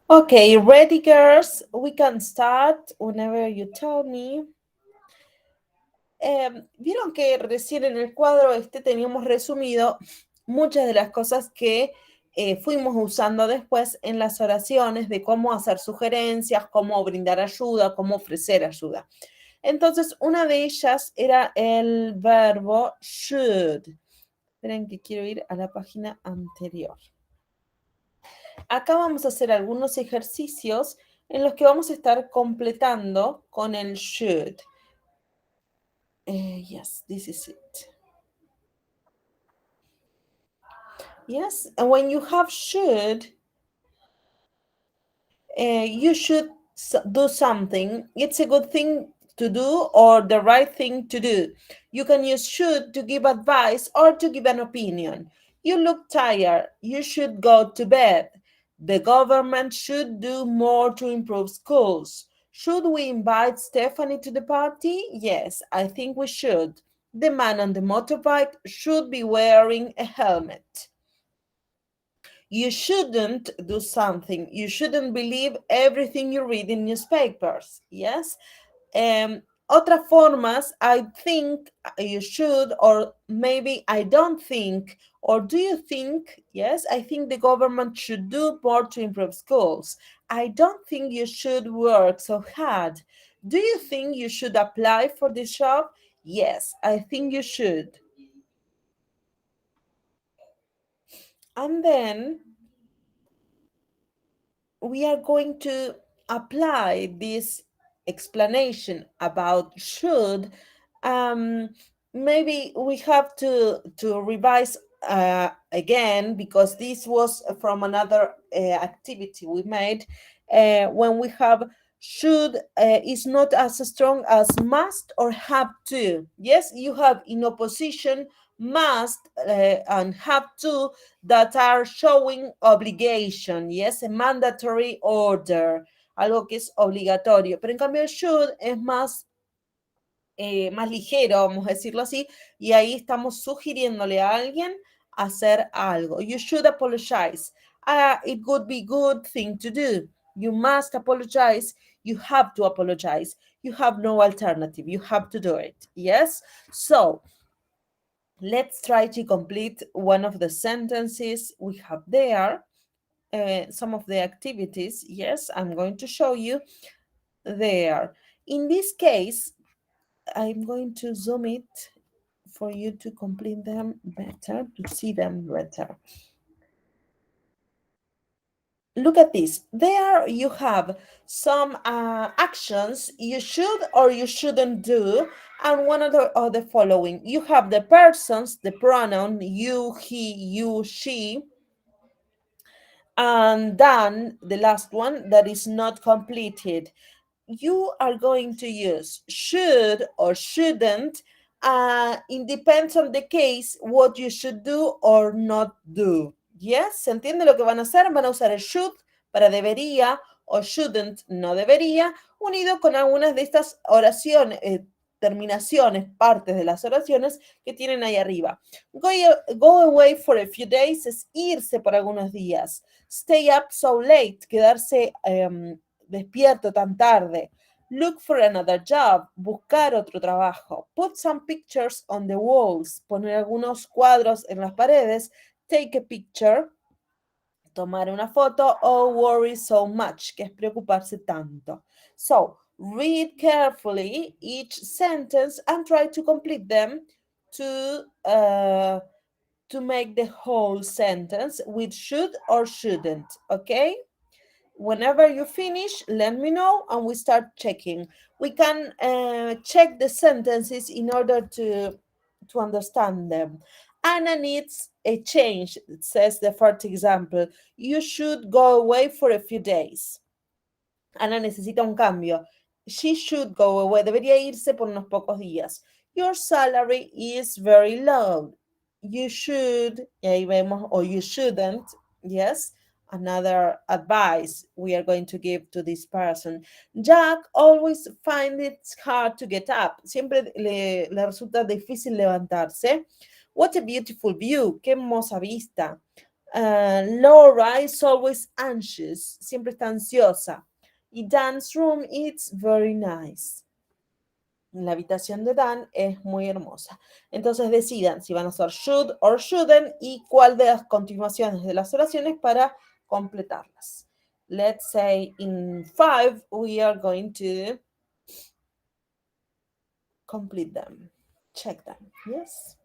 Okay, ready, girls? We can start whenever you tell me. Vieron que recién en el cuadro este teníamos resumido muchas de las cosas que fuimos usando después en las oraciones de cómo hacer sugerencias, cómo brindar ayuda, cómo ofrecer ayuda. Entonces, una de ellas era el verbo should. Esperen que quiero ir a la página anterior. Acá vamos a hacer algunos ejercicios en los que vamos a estar completando con el should. Yes, this is it. Yes, and when you have should, you should do something. It's a good thing to do or the right thing to do. You can use should to give advice or to give an opinion. You look tired. You should go to bed. The government should do more to improve schools. Should we invite Stephanie to the party? Yes, I think we should. The man on the motorbike should be wearing a helmet. You shouldn't do something. You shouldn't believe everything you read in newspapers. Yes. Otras formas, I think you should, or maybe I don't think, or do you think? Yes, I think the government should do more to improve schools. I don't think you should work so hard. Do you think you should apply for this job? Yes, I think you should. And then we are going to apply this explanation about should. um, Maybe we have to revise again because this was from another activity we made when we have should is not as strong as must or have to. Yes, you have in opposition must and have to that are showing obligation, yes, a mandatory order, algo que es obligatorio, pero en cambio el should es más ligero, vamos a decirlo así, y ahí estamos sugiriéndole a alguien hacer algo. You should apologize. It would be good thing to do. You must apologize. You have to apologize. You have no alternative. You have to do it. Yes? So, let's try to complete one of the sentences we have there. Some of the activities, yes, I'm going to show you there. In this case, I'm going to zoom it for you to complete them better, to see them better. Look at this. There you have some actions you should or you shouldn't do, and one of the following. You have the persons, the pronoun you, he, you, she, and then the last one that is not completed. You are going to use should or shouldn't. It depends on the case what you should do or not do. Yes, ¿se entiende lo que van a hacer? Van a usar el should para debería o shouldn't, no debería, unido con algunas de estas oraciones, terminaciones, partes de las oraciones que tienen ahí arriba. Go away for a few days es irse por algunos días. Stay up so late, quedarse despierto tan tarde. Look for another job, buscar otro trabajo. Put some pictures on the walls, poner algunos cuadros en las paredes. Take a picture, tomar una foto. Oh, worry so much, que es preocuparse tanto. So, read carefully each sentence and try to complete them to make the whole sentence with should or shouldn't, okay? Whenever you finish, let me know and we start checking. We can check the sentences in order to understand them. Anna needs a change, it says the first example. You should go away for a few days. Ana necesita un cambio. She should go away. Debería irse por unos pocos días. Your salary is very low. You should, y ahí vemos, or you shouldn't, yes, another advice we are going to give to this person. Jack always finds it hard to get up. Siempre le resulta difícil levantarse. What a beautiful view. Qué hermosa vista. Laura is always anxious, siempre está ansiosa. Y Dan's room is very nice. La habitación de Dan es muy hermosa. Entonces decidan si van a usar should or shouldn't y cuál de las continuaciones de las oraciones para completarlas. Let's say in 5 we are going to complete them. Check them. Yes.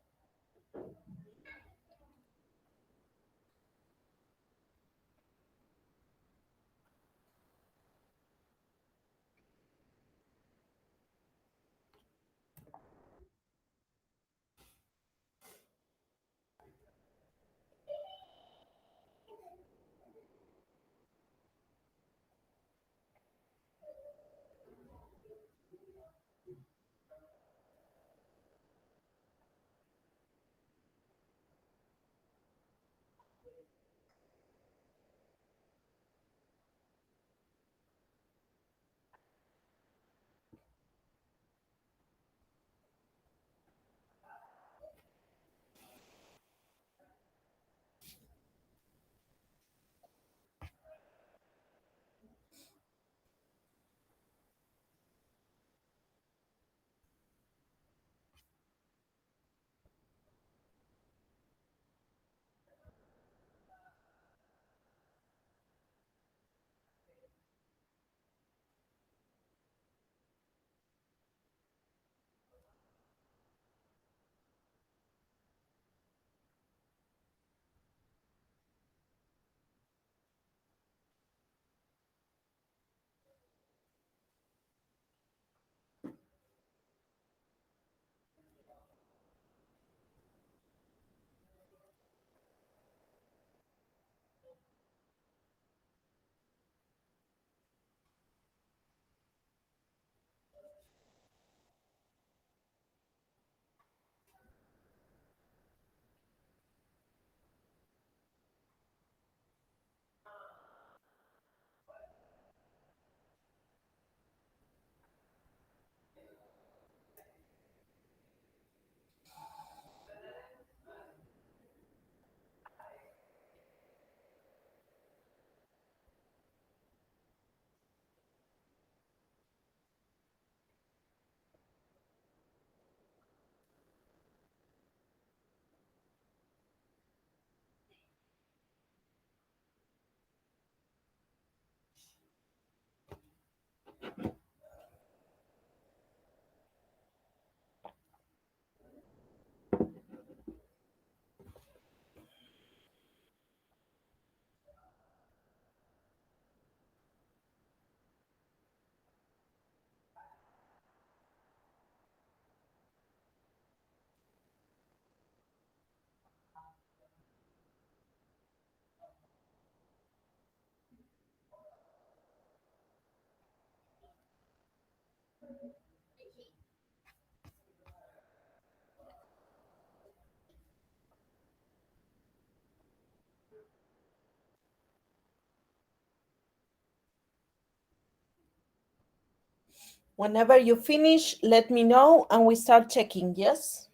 Whenever you finish, let me know and we start checking, yes?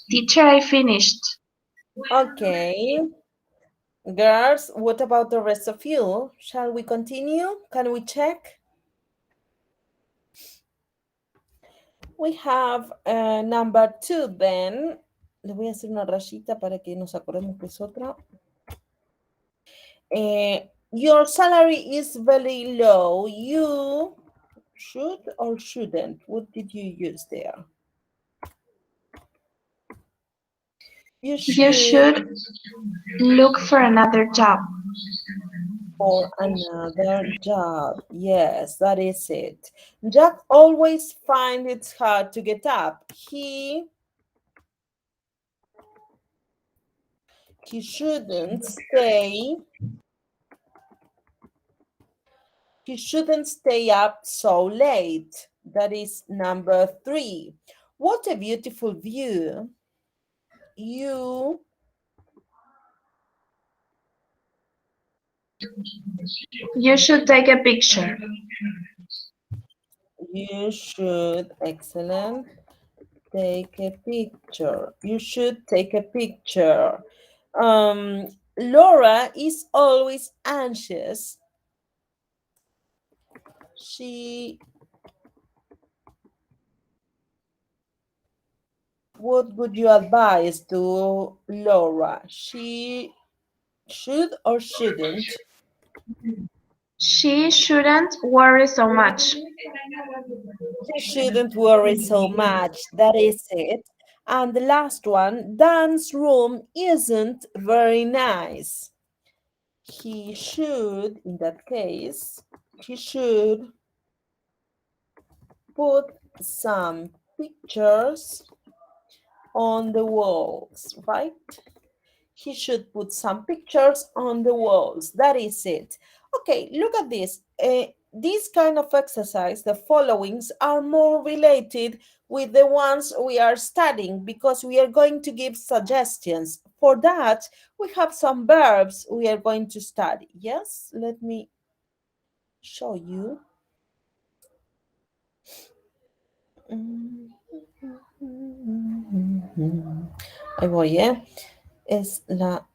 Teacher, I finished. Okay. Girls, what about the rest of you? Shall we continue? Can we check? We have number 2 then. Le voy a hacer una rayita para que nos acordemos que es otra. Your salary is very low. You should or shouldn't? What did you use there? You should look for another job. For another job. Yes, that is it. Jack always finds it hard to get up. He shouldn't stay. He shouldn't stay up so late. That is number 3. What a beautiful view. you You should take a picture. you should, excellent, take a picture. You should take a picture. Laura is always anxious. She, what would you advise to Laura? She should or shouldn't? She shouldn't worry so much. She shouldn't worry so much. That is it. And the last one, Dan's room isn't very nice. He should, in that case, he should put some pictures on the walls, right? He should put some pictures on the walls. That is it. Okay, look at this. This kind of exercise, the followings, are more related with the ones we are studying because we are going to give suggestions. For that, we have some verbs we are going to study. Yes, let me show you. Ahí voy, ¿eh? Es la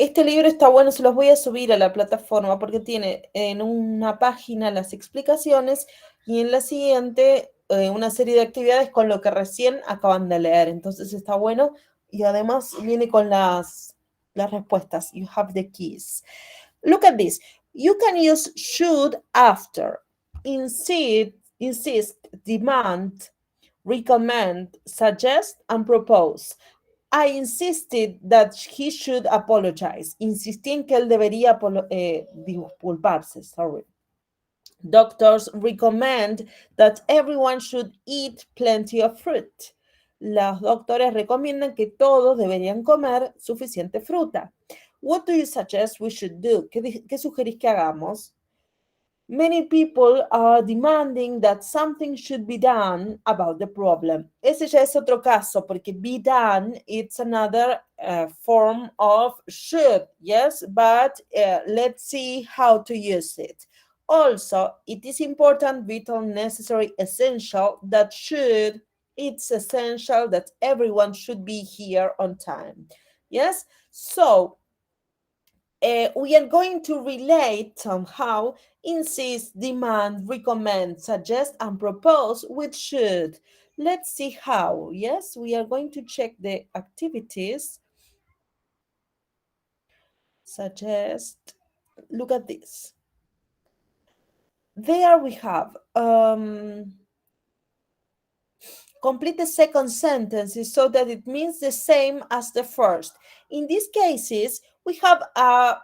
Este libro está bueno, se los voy a subir a la plataforma porque tiene en una página las explicaciones y en la siguiente una serie de actividades con lo que recién acaban de leer. Entonces está bueno y además viene con las respuestas. You have the keys. Look at this. You can use should after. Insist, demand, recommend, suggest, and propose. I insisted that he should apologize. Insistí en que él debería disculparse. Sorry. Doctors recommend that everyone should eat plenty of fruit. Los doctores recomiendan que todos deberían comer suficiente fruta. What do you suggest we should do? ¿Qué sugerís que hagamos? Many people are demanding that something should be done about the problem. Ese ya es otro caso, porque be done, it's another form of should, yes? But let's see how to use it. Also, it is important, vital, necessary, essential, that should, it's essential that everyone should be here on time. Yes? So, we are going to relate somehow, insist, demand, recommend, suggest, and propose with should. Let's see how. Yes, we are going to check the activities. Suggest. Look at this. There we have complete the second sentence so that it means the same as the first. In these cases, we have a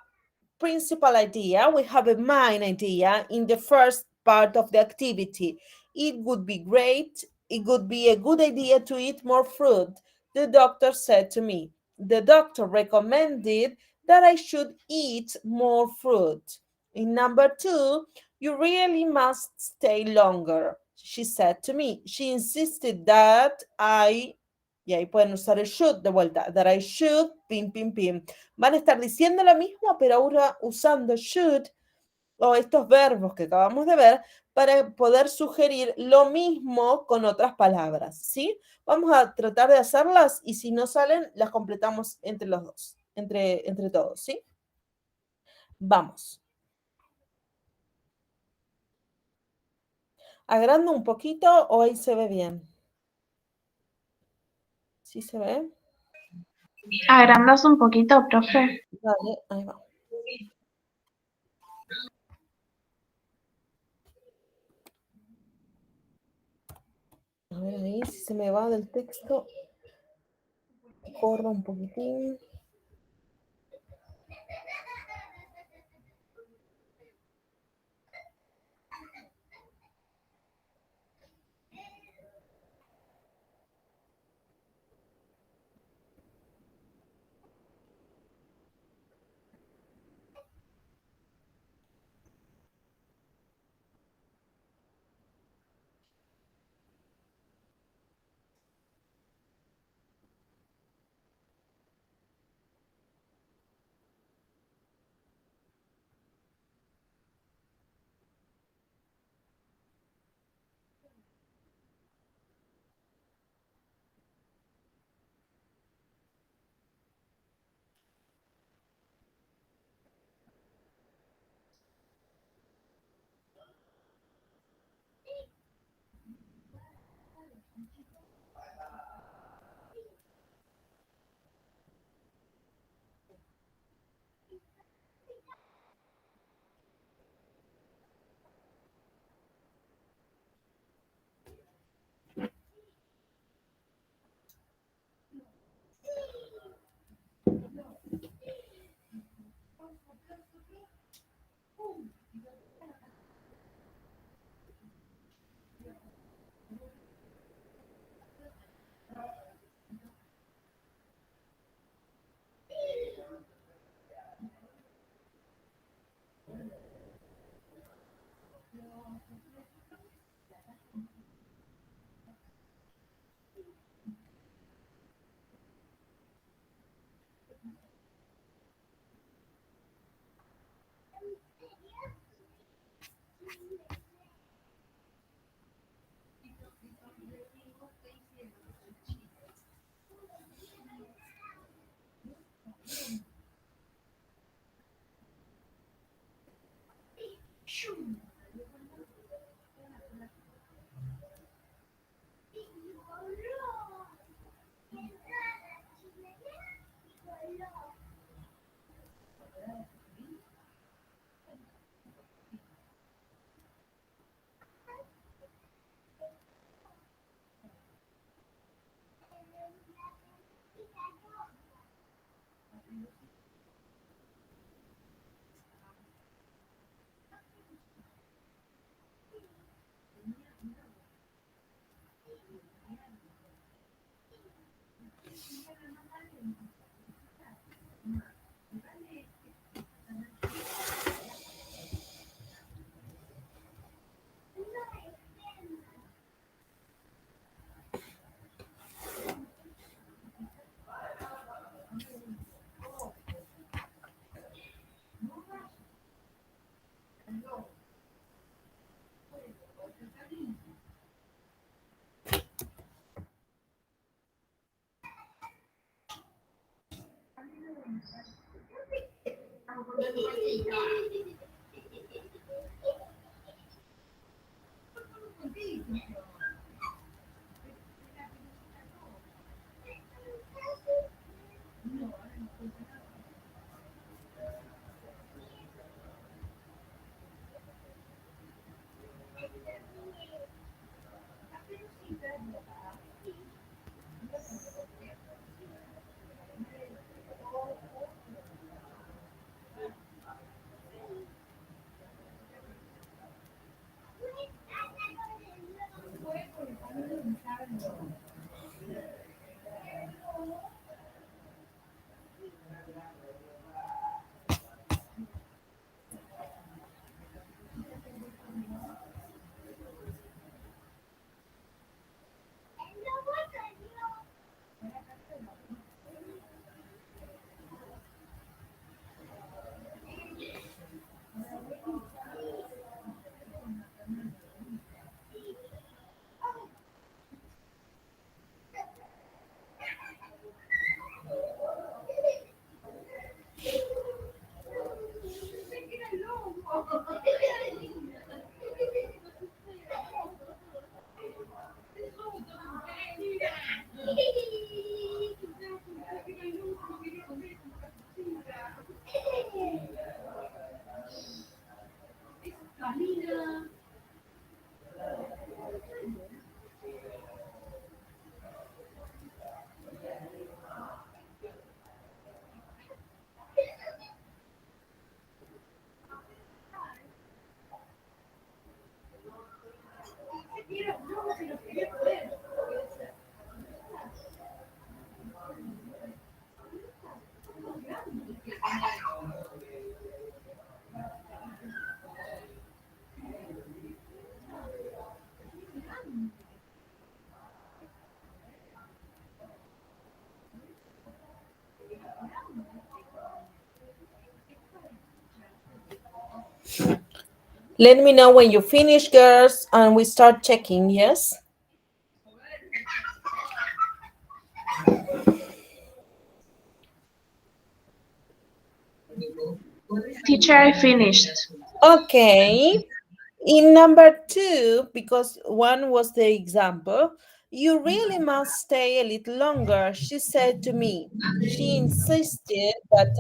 principal idea, we have a main idea in the first part of the activity. It would be great, it would be a good idea to eat more fruit, the doctor said to me. The doctor recommended that I should eat more fruit. In number two, you really must stay longer, she said to me. She insisted that y ahí pueden usar el should de vuelta, that I should, pim, pim, pim. Van a estar diciendo lo mismo, pero ahora usando should o estos verbos que acabamos de ver para poder sugerir lo mismo con otras palabras, ¿sí? Vamos a tratar de hacerlas y si no salen, las completamos entre los dos, entre todos, ¿sí? Vamos. Agrando un poquito o ahí se ve bien. ¿Sí se ve? ¿Agrandas un poquito, profe? Dale, ahí va. A ver ahí, si se me va del texto, corro un poquitín. Let me know when you finish, girls, and we start checking, yes? Teacher, I finished. Okay. In number 2, because 1 was the example, you really must stay a little longer, she said to me. She insisted that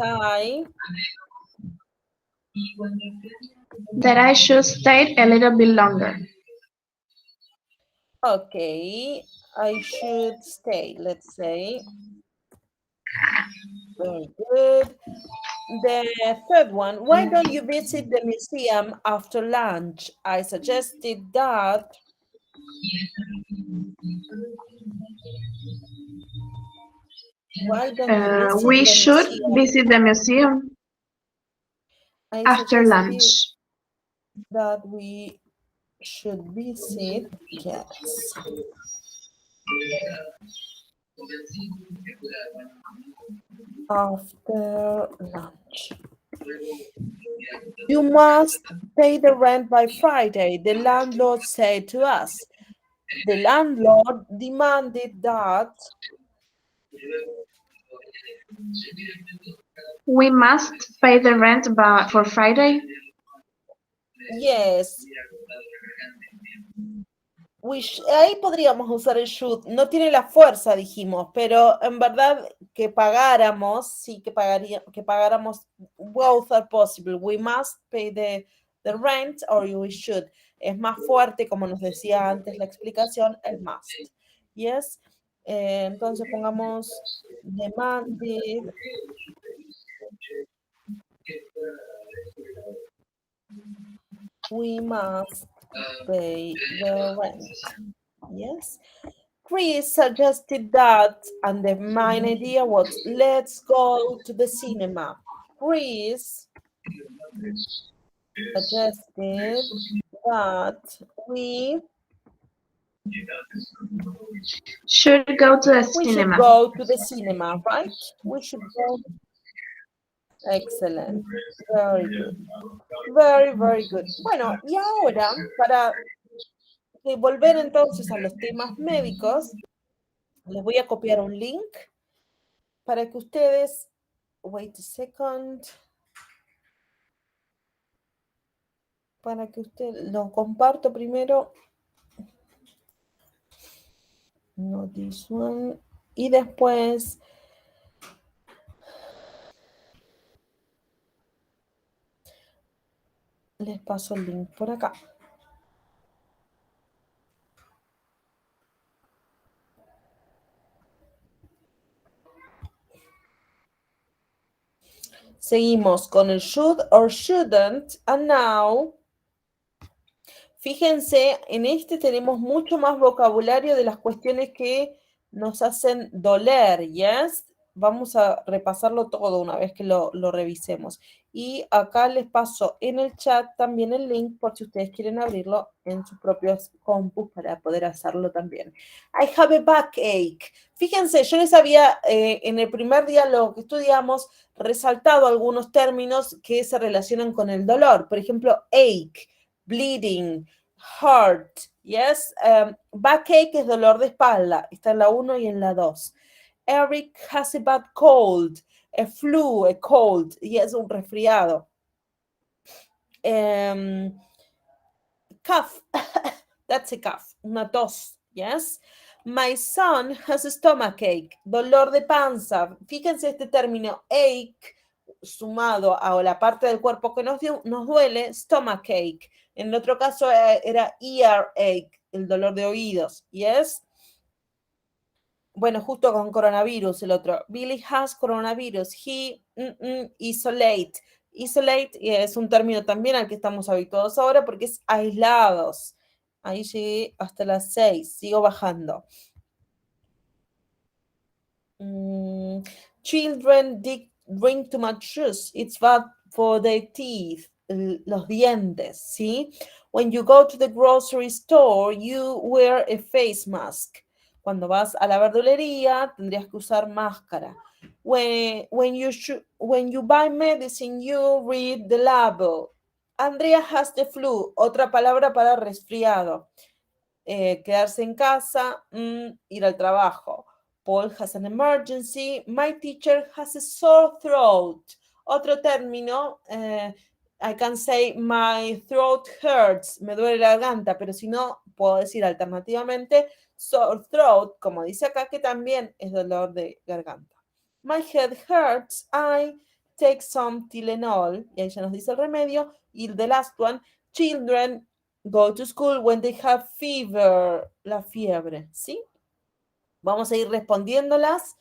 That I should stay a little bit longer. okay, I should stay, let's say. Very good. The third one, why don't you visit the museum after lunch? I suggested that. Why don't you visit We the should museum? visit the museum I after suggested lunch. that we should visit, yes, after lunch. You must pay the rent by Friday, the landlord said to us. The landlord demanded that, We must pay the rent for Friday. yes, ahí podríamos usar el should. No tiene la fuerza, dijimos, pero en verdad que pagáramos, sí que pagáramos, both are possible. We must pay the rent or we should. Es más fuerte, como nos decía antes la explicación, el must. Yes. Entonces pongamos demanded. We must pay the rent. Yes. Chris suggested that, and the main idea was, let's go to the cinema. Chris suggested that we Should go to the should cinema. go to the cinema, right? We should go. Excellent. Very good. Very, very good. Bueno, y ahora, para volver entonces a los temas médicos, les voy a copiar un link para que ustedes, wait a second, para que usted lo comparto primero, no this one, y después les paso el link por acá. Seguimos con el should or shouldn't, and now, fíjense, en este tenemos mucho más vocabulario de las cuestiones que nos hacen doler, ¿yes? Vamos a repasarlo todo una vez que lo revisemos. Y acá les paso en el chat también el link por si ustedes quieren abrirlo en sus propios compus para poder hacerlo también. I have a backache. Fíjense, yo les había en el primer diálogo que estudiamos resaltado algunos términos que se relacionan con el dolor. Por ejemplo, ache, bleeding, heart, yes. Backache es dolor de espalda, está en la 1 y en la 2. Eric has a bad cold, a flu, a cold, y es un resfriado. Cough, that's a cough, una tos, yes. My son has a stomachache, dolor de panza. Fíjense este término, ache, sumado a la parte del cuerpo que nos duele, stomachache. En el otro caso era earache, el dolor de oídos, yes. Bueno, justo con coronavirus el otro. Billy has coronavirus. He isolate. Isolate es un término también al que estamos habituados ahora porque es aislados. Ahí llegué hasta las 6. Sigo bajando. Children drink too much juice. It's bad for their teeth. Los dientes, ¿sí? When you go to the grocery store, you wear a face mask. Cuando vas a la verdulería, tendrías que usar máscara. When you buy medicine, you read the label. Andrea has the flu, otra palabra para resfriado. Quedarse en casa, ir al trabajo. Paul has an emergency. My teacher has a sore throat. Otro término, I can say my throat hurts, me duele la garganta, pero si no, puedo decir alternativamente sore throat, como dice acá, que también es dolor de garganta. My head hurts, I take some Tylenol, y ahí ya nos dice el remedio. Y the last one, children go to school when they have fever, la fiebre, ¿sí? Vamos a ir respondiéndolas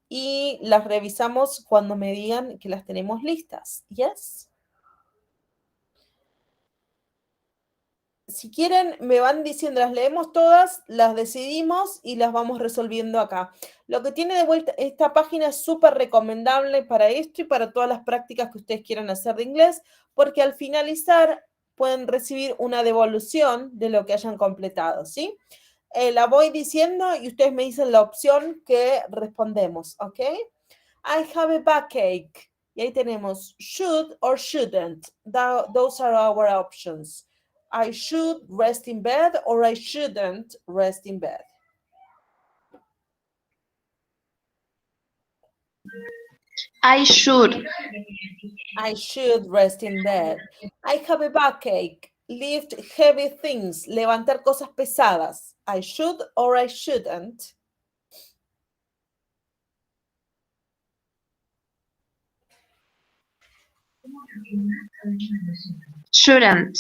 y las revisamos cuando me digan que las tenemos listas. Yes. Si quieren, me van diciendo, las leemos todas, las decidimos y las vamos resolviendo acá. Lo que tiene de vuelta, esta página es súper recomendable para esto y para todas las prácticas que ustedes quieran hacer de inglés, porque al finalizar pueden recibir una devolución de lo que hayan completado, ¿sí? La voy diciendo y ustedes me dicen la opción que respondemos, ¿ok? I have a backache. Y ahí tenemos should or shouldn't. Those are our options. I should rest in bed or I shouldn't rest in bed. I should. I should rest in bed. I have a backache. Lift heavy things. Levantar cosas pesadas. I should or I shouldn't. Shouldn't.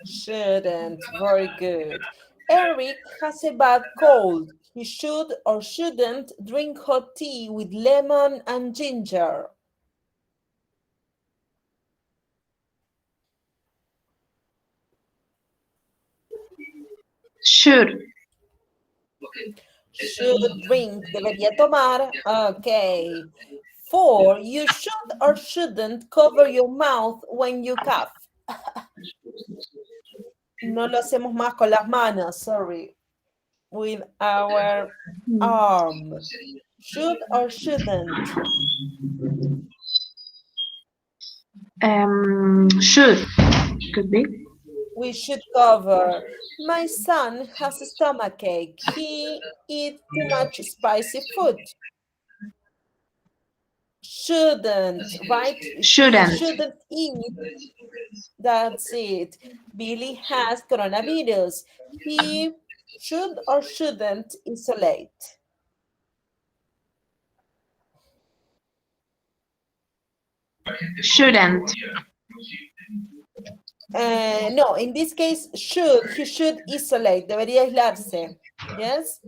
Shouldn't. Very good. Eric has a bad cold. He should or shouldn't drink hot tea with lemon and ginger. Should. Should drink. Debería tomar. Okay. 4. You should or shouldn't cover your mouth when you cough. No lo hacemos más con las manos, sorry. With our arm. Should or shouldn't? Should. Could be. We should cover. My son has a stomachache. He eats too much spicy food. Shouldn't, right? Shouldn't. He shouldn't eat. That's it. Billy has coronavirus. He should or shouldn't isolate. Shouldn't. No, in this case, he should isolate, debería aislarse. Yes?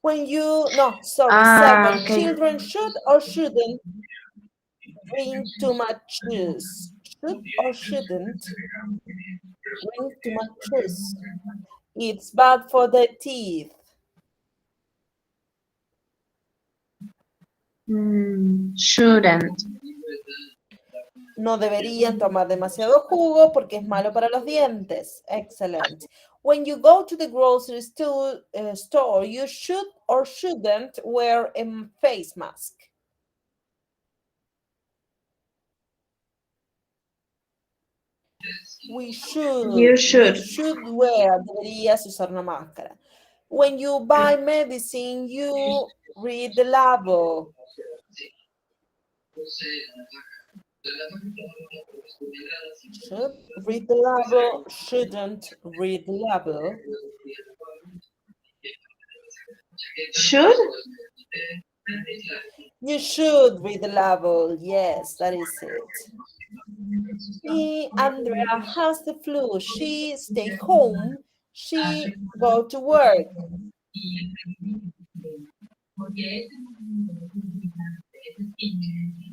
When you, no, sorry, 7, Okay. children should or shouldn't drink too much juice. Should or shouldn't drink too much juice. It's bad for the teeth. Shouldn't. No deberían tomar demasiado jugo porque es malo para los dientes. Excellent. When you go to the grocery store, you should or shouldn't wear a face mask. We should. You should. You should wear. Deberías usar una máscara. When you buy medicine, you read the label. Should read the label, shouldn't read the label. Should? You should read the label. Yes, that is it. Andrea has the flu. She stay home. She go to work.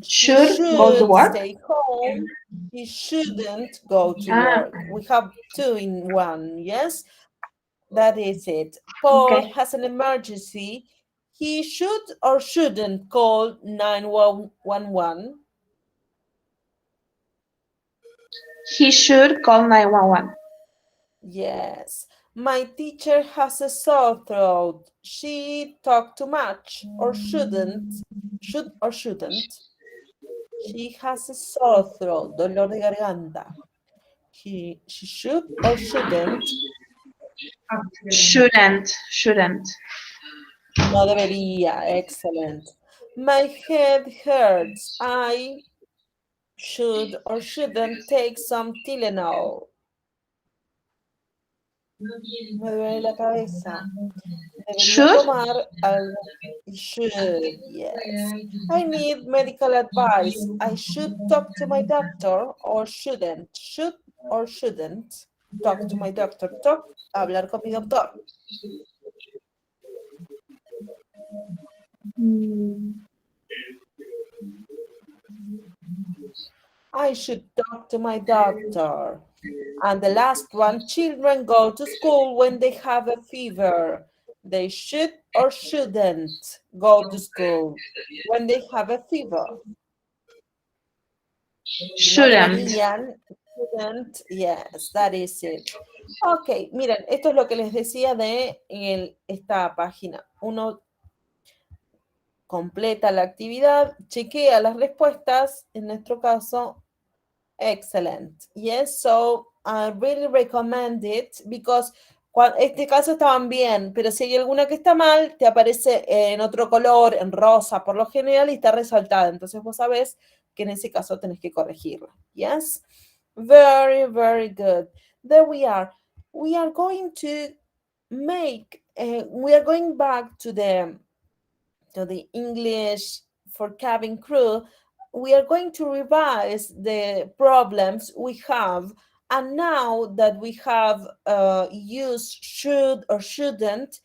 Should go to work? Stay home. He shouldn't go to work. We have 2 in 1, yes? That is it. Paul has an emergency. He should or shouldn't call 911? He should call 911. Yes. My teacher has a sore throat. She talked too much or shouldn't? Should or shouldn't? She has a sore throat, dolor de garganta. She should or shouldn't? Shouldn't. No debería. Excellent. My head hurts. I should or shouldn't take some Tylenol. Me duele la cabeza. Debería tomar algo. Should, yes. I need medical advice. I should talk to my doctor or shouldn't. Should or shouldn't talk to my doctor. Talk, hablar con mi doctor. I should talk to my doctor. And the last one, children go to school when they have a fever. They should or shouldn't go to school when they have a fever. Shouldn't. Shouldn't. Yes, that is it. Ok, miren, esto es lo que les decía de esta página. Uno completa la actividad, chequea las respuestas, en nuestro caso, excellent. Yes, so I really recommend it because este caso estaban bien, pero si hay alguna que está mal, te aparece en otro color, en rosa por lo general, y está resaltada. Entonces vos sabés que en ese caso tenés que corregirla. Yes, very, very good. There we are. We are going to we are going back to the English for cabin crew. We are going to revise the problems we have. And now that we have used should or shouldn't,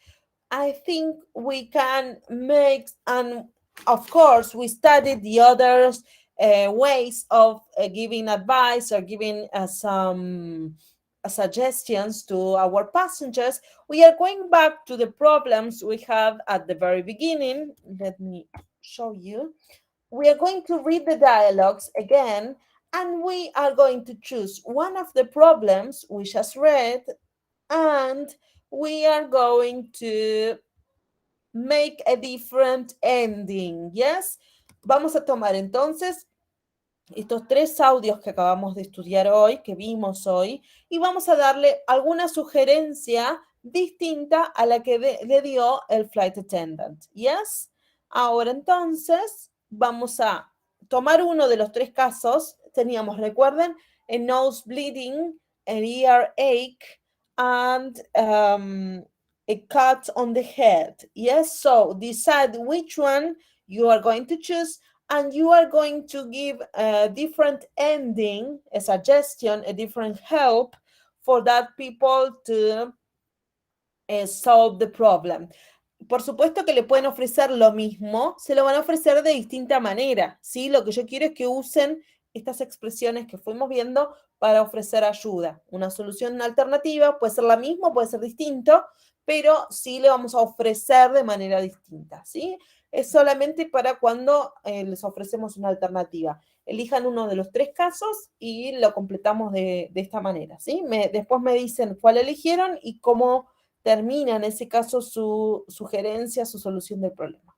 I think we can make, and of course, we studied the others ways of giving advice or giving some suggestions to our passengers. We are going back to the problems we had at the very beginning. Let me show you. We are going to read the dialogues again, and we are going to choose one of the problems we just read, and we are going to make a different ending. Yes? Vamos a tomar entonces estos tres audios que acabamos de estudiar hoy, que vimos hoy, y vamos a darle alguna sugerencia distinta a la que le dio el flight attendant. Yes? Ahora entonces vamos a tomar uno de los tres casos. Teníamos, recuerden, a nose bleeding, an ear ache, and a cut on the head. Yes? So decide which one you are going to choose, and you are going to give a different ending, a suggestion, a different help for that people to solve the problem. Por supuesto que le pueden ofrecer lo mismo, se lo van a ofrecer de distinta manera, ¿sí? Lo que yo quiero es que usen estas expresiones que fuimos viendo para ofrecer ayuda. Una solución alternativa puede ser la misma, puede ser distinto, pero sí le vamos a ofrecer de manera distinta, ¿sí? Es solamente para cuando les ofrecemos una alternativa. Elijan uno de los tres casos y lo completamos de esta manera, ¿sí? Después me dicen cuál eligieron y cómo termina en ese caso su sugerencia, su solución del problema.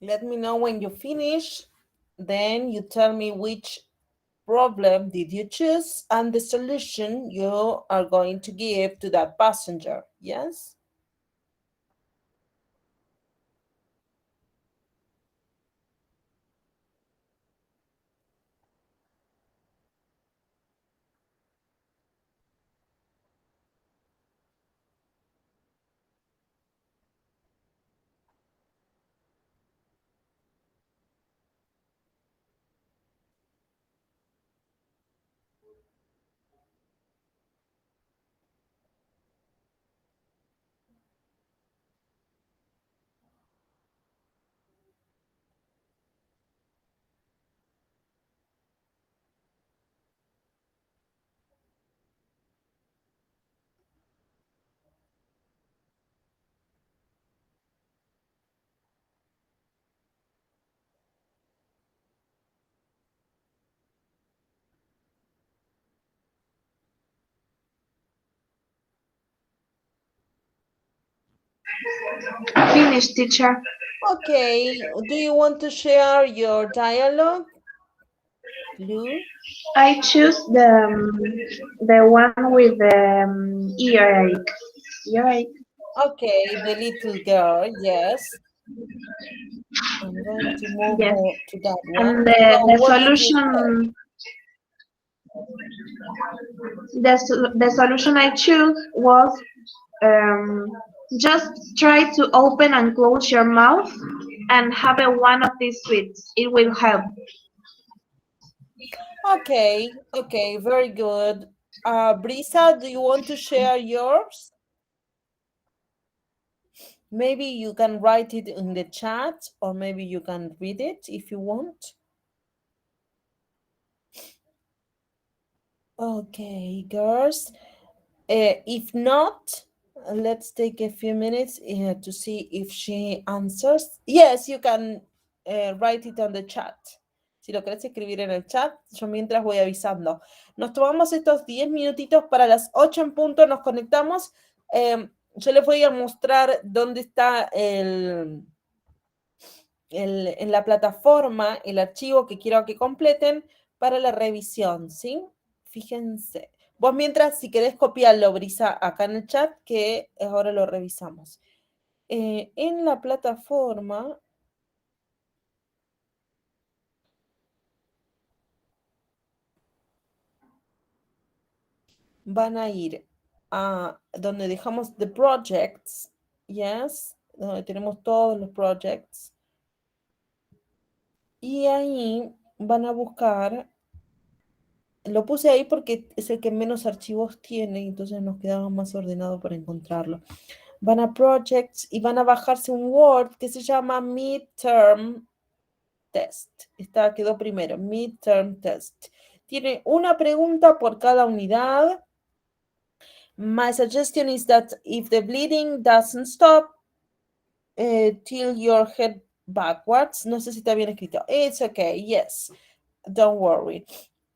Let me know when you finish. Then you tell me which problem did you choose and the solution you are going to give to that passenger. Yes? Finish, teacher. Okay. Do you want to share your dialogue, Blue? I choose the one with the earache. Earache. Okay, the little girl, yes. I'm going to move Yes. more to that one. And So the what did you say? solution, the solution I choose was um, just try to open and close your mouth and have a one of these sweets. It will help. Okay, okay, very good. Brisa, do you want to share yours? Maybe you can write it in the chat or maybe you can read it if you want. Okay, girls. If not, let's take a few minutes to see if she answers. Yes, you can write it on the chat. Si lo querés escribir en el chat, yo mientras voy avisando. Nos tomamos estos 10 minutitos para las 8 en punto, nos conectamos. Yo les voy a mostrar dónde está en la plataforma el archivo que quiero que completen para la revisión, ¿sí? Fíjense. Vos mientras, si querés copiarlo, Brisa, acá en el chat, que ahora lo revisamos. En la plataforma van a ir a donde dejamos the projects, yes, donde tenemos todos los projects. Y ahí van a buscar, lo puse ahí porque es el que menos archivos tiene, entonces nos quedaba más ordenado para encontrarlo. Van a projects y van a bajarse un Word que se llama Midterm Test. Quedó primero, Midterm Test. Tiene una pregunta por cada unidad. My suggestion is that if the bleeding doesn't stop, tilt your head backwards. No sé si está bien escrito. It's okay, yes. Don't worry.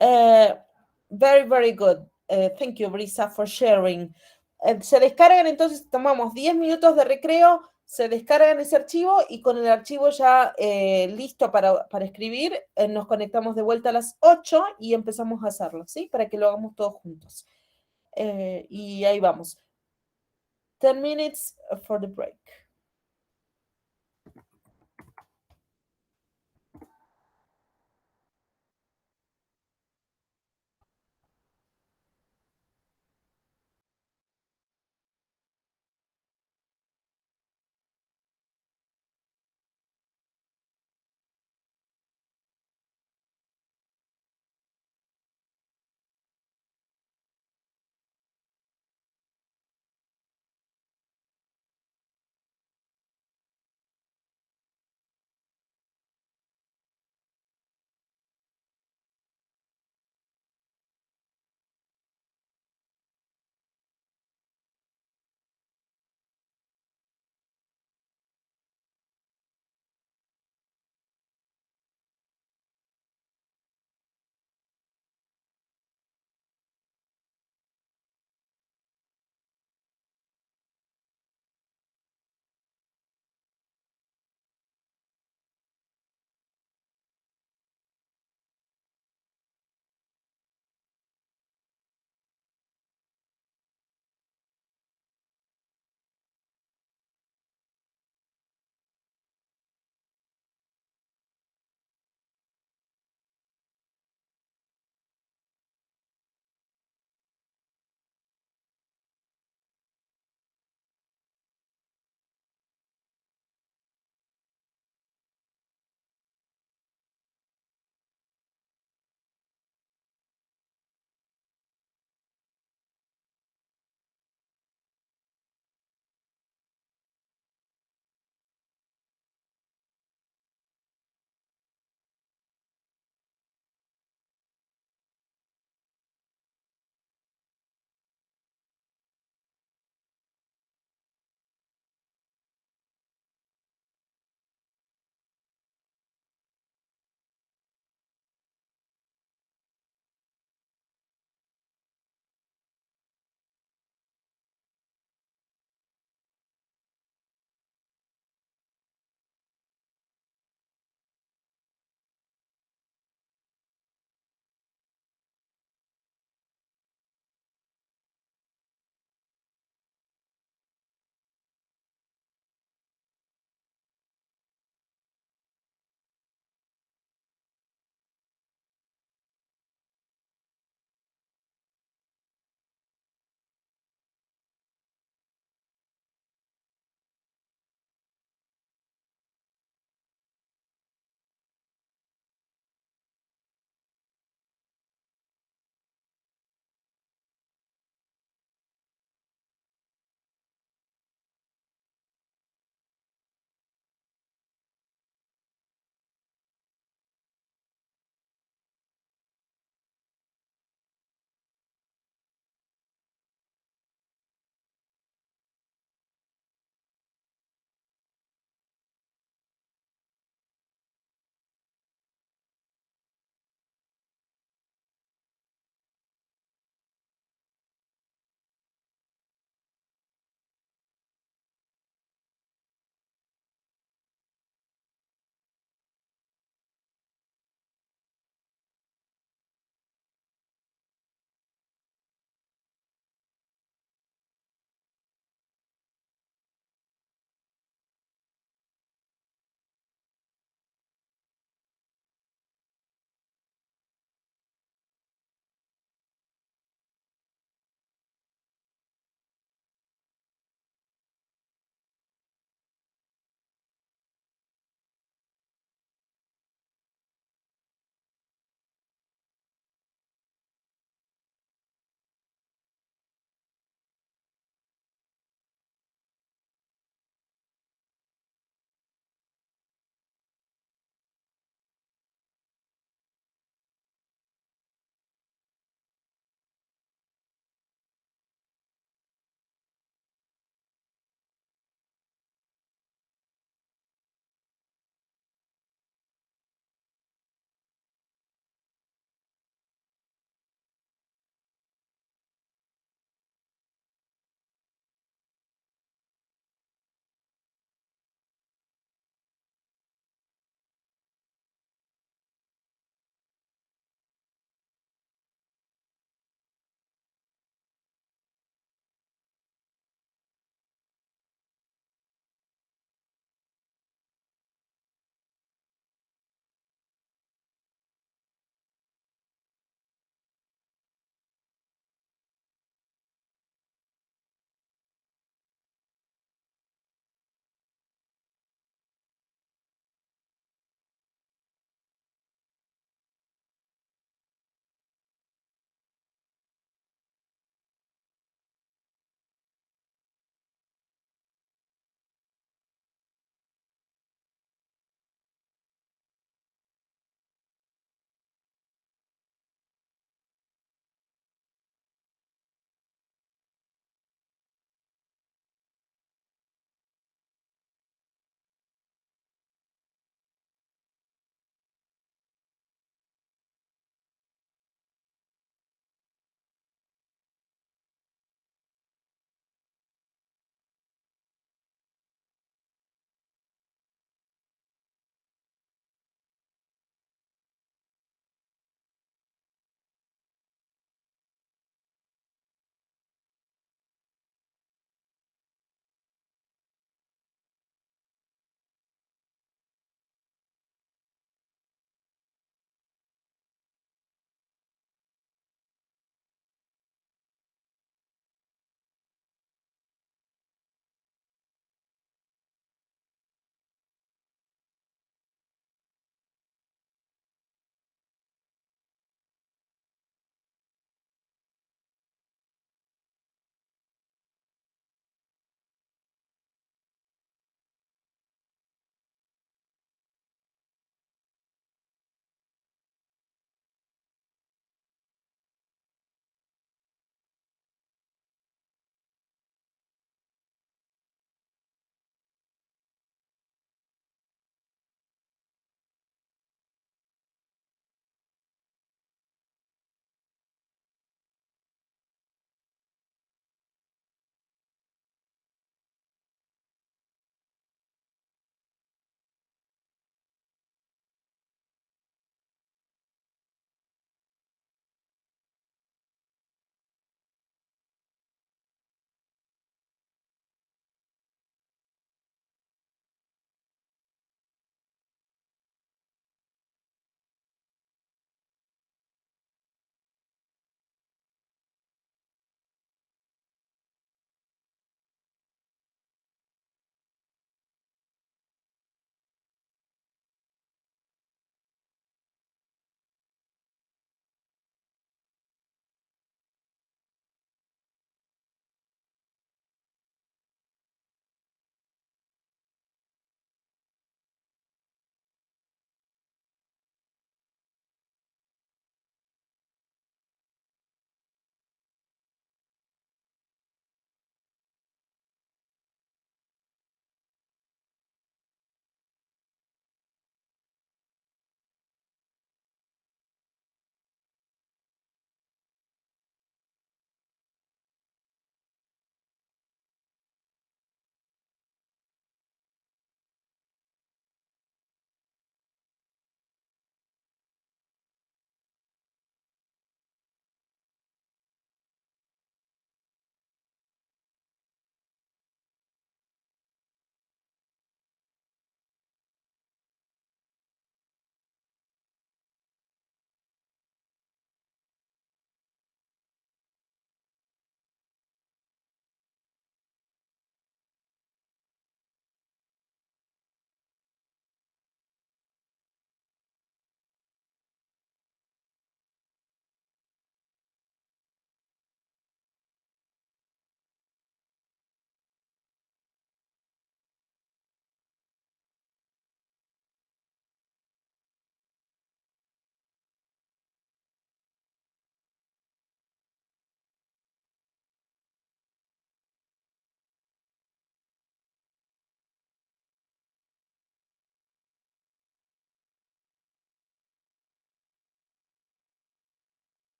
Very, very good. Thank you, Brisa, for sharing. Se descargan, entonces tomamos 10 minutos de recreo, se descargan ese archivo y con el archivo ya listo para escribir, nos conectamos de vuelta a las 8 y empezamos a hacerlo, ¿sí? Para que lo hagamos todos juntos. Y ahí vamos. 10 minutes for the break.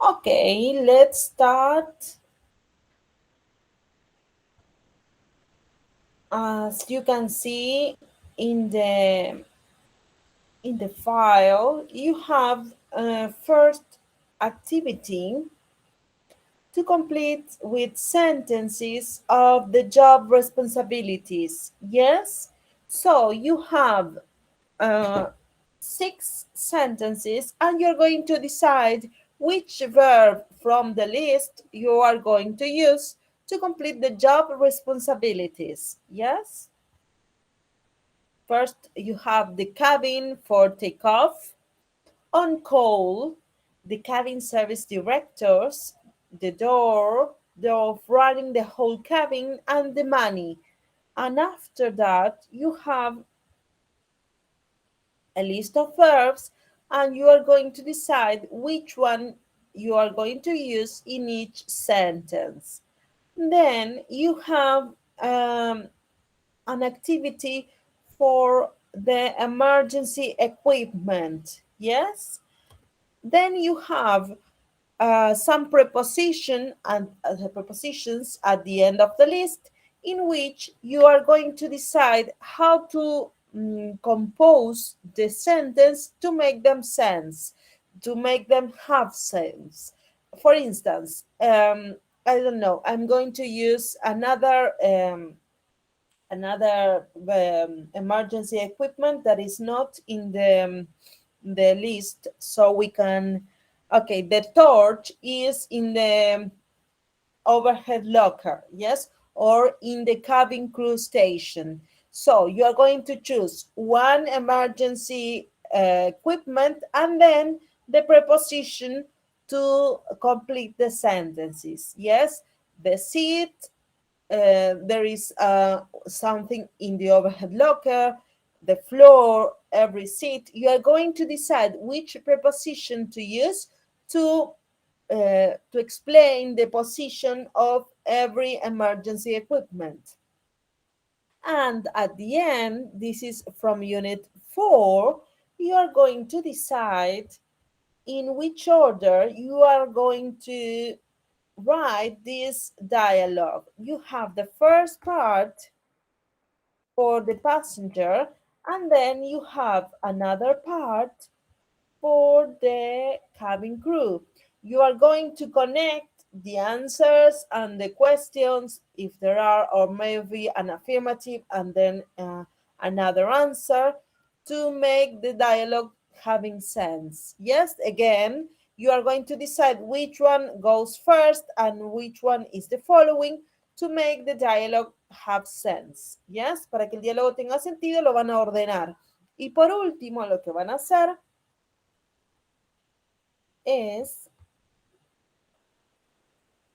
Okay, let's start. As you can see in the file, you have first activity to complete with sentences of the job responsibilities. Yes? So you have uh, 6 sentences and you're going to decide which verb from the list you are going to use to complete the job responsibilities. Yes? First, you have the cabin for takeoff, on call, the cabin service directors, the door, the of running the whole cabin, and the money. And after that, you have a list of verbs, and you are going to decide which one you are going to use in each sentence. Then you have an activity for the emergency equipment. Yes? Then you have some preposition and prepositions at the end of the list in which you are going to decide how to compose the sentence to make them sense, to make them have sense. For instance, I don't know, I'm going to use another emergency equipment that is not in the list, so we can, okay, the torch is in the overhead locker, yes, or in the cabin crew station. So you are going to choose one emergency equipment and then the preposition to complete the sentences. Yes, the seat, there is something in the overhead locker, the floor, every seat. You are going to decide which preposition to use to explain the position of every emergency equipment. And at the end, this is from unit 4, you are going to decide in which order you are going to write this dialogue. You have the first part for the passenger, and then you have another part for the cabin crew. You are going to connect the answers and the questions, if there are, or maybe an affirmative and then another answer to make the dialogue having sense. Yes, again, you are going to decide which one goes first and which one is the following to make the dialogue have sense. Yes, para que el diálogo tenga sentido, lo van a ordenar. Y por último, lo que van a hacer es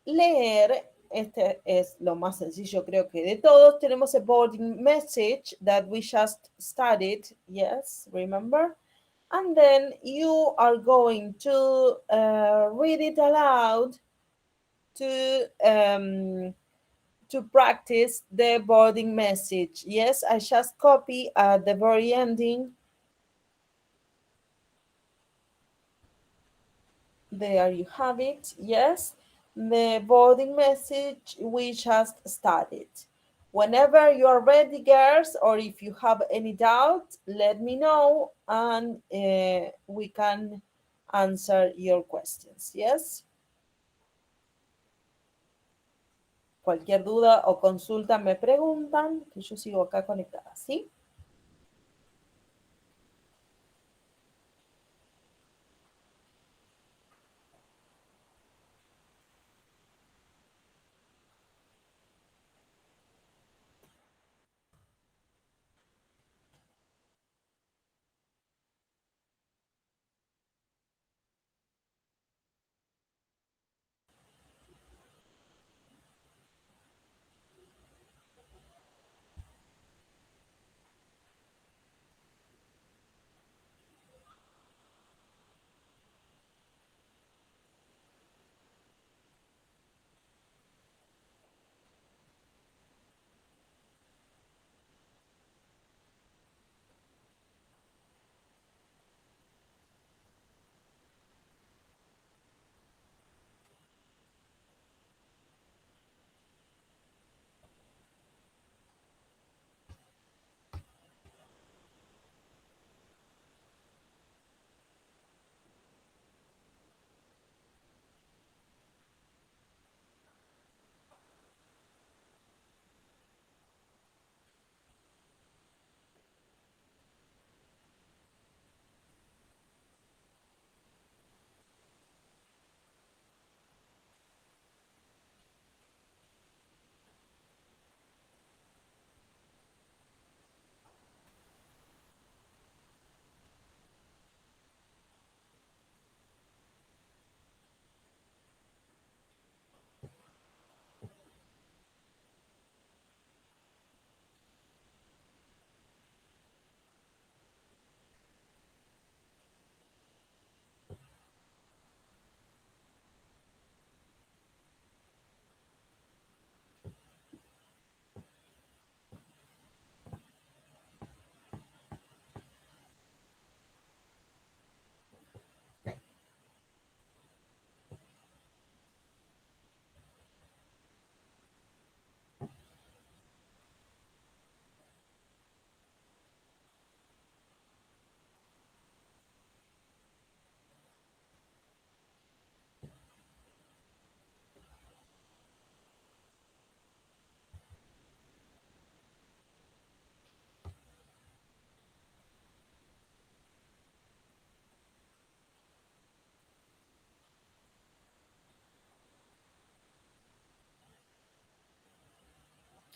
leer, este es lo más sencillo creo que de todos, tenemos a boarding message that we just studied, yes, remember? And then you are going to read it aloud to practice the boarding message. Yes, I just copy at the very ending. There you have it. Yes, the boarding message we just started. Whenever you are ready, girls, or if you have any doubt, let me know and we can answer your questions. Yes. Cualquier duda o consulta me preguntan, que yo sigo acá conectada, ¿sí?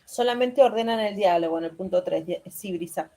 Solamente ordenan el diálogo en el punto 3. Sí, Brisa.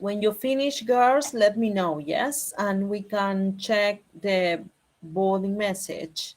When you finish, girls, let me know, yes? And we can check the body message.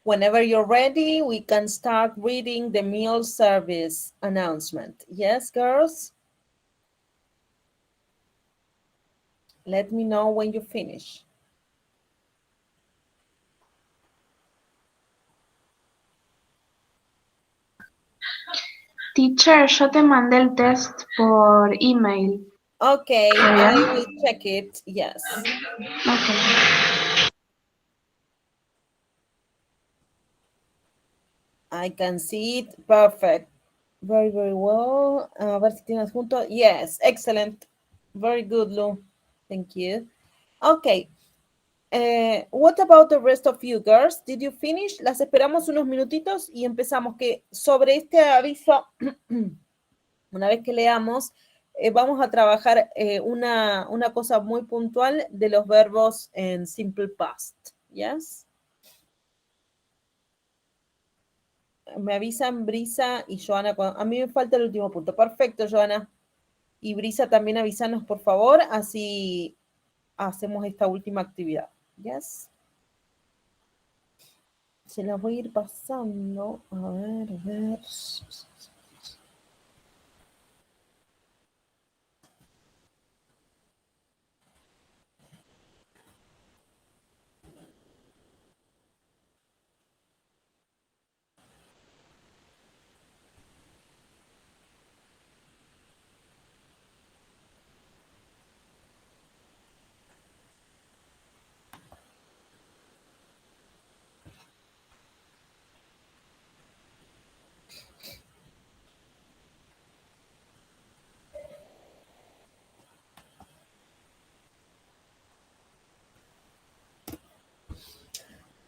Whenever you're ready, we can start reading the meal service announcement. Yes, girls? Let me know when you finish. Teacher, yo te mandé el test por email. Okay, Yeah. I will check it. Yes. Okay. I can see it. Perfect. Very, very well. A ver si tienes junto. Yes, excellent. Very good, Lou. Thank you. Okay. What about the rest of you girls? Did you finish? Las esperamos unos minutitos y empezamos que sobre este aviso, una vez que leamos, vamos a trabajar una cosa muy puntual de los verbos en simple past. Yes. Me avisan Brisa y Joana. A mí me falta el último punto. Perfecto, Joana. Y Brisa, también avísanos, por favor, así hacemos esta última actividad. Yes. Se las voy a ir pasando. A ver, a ver.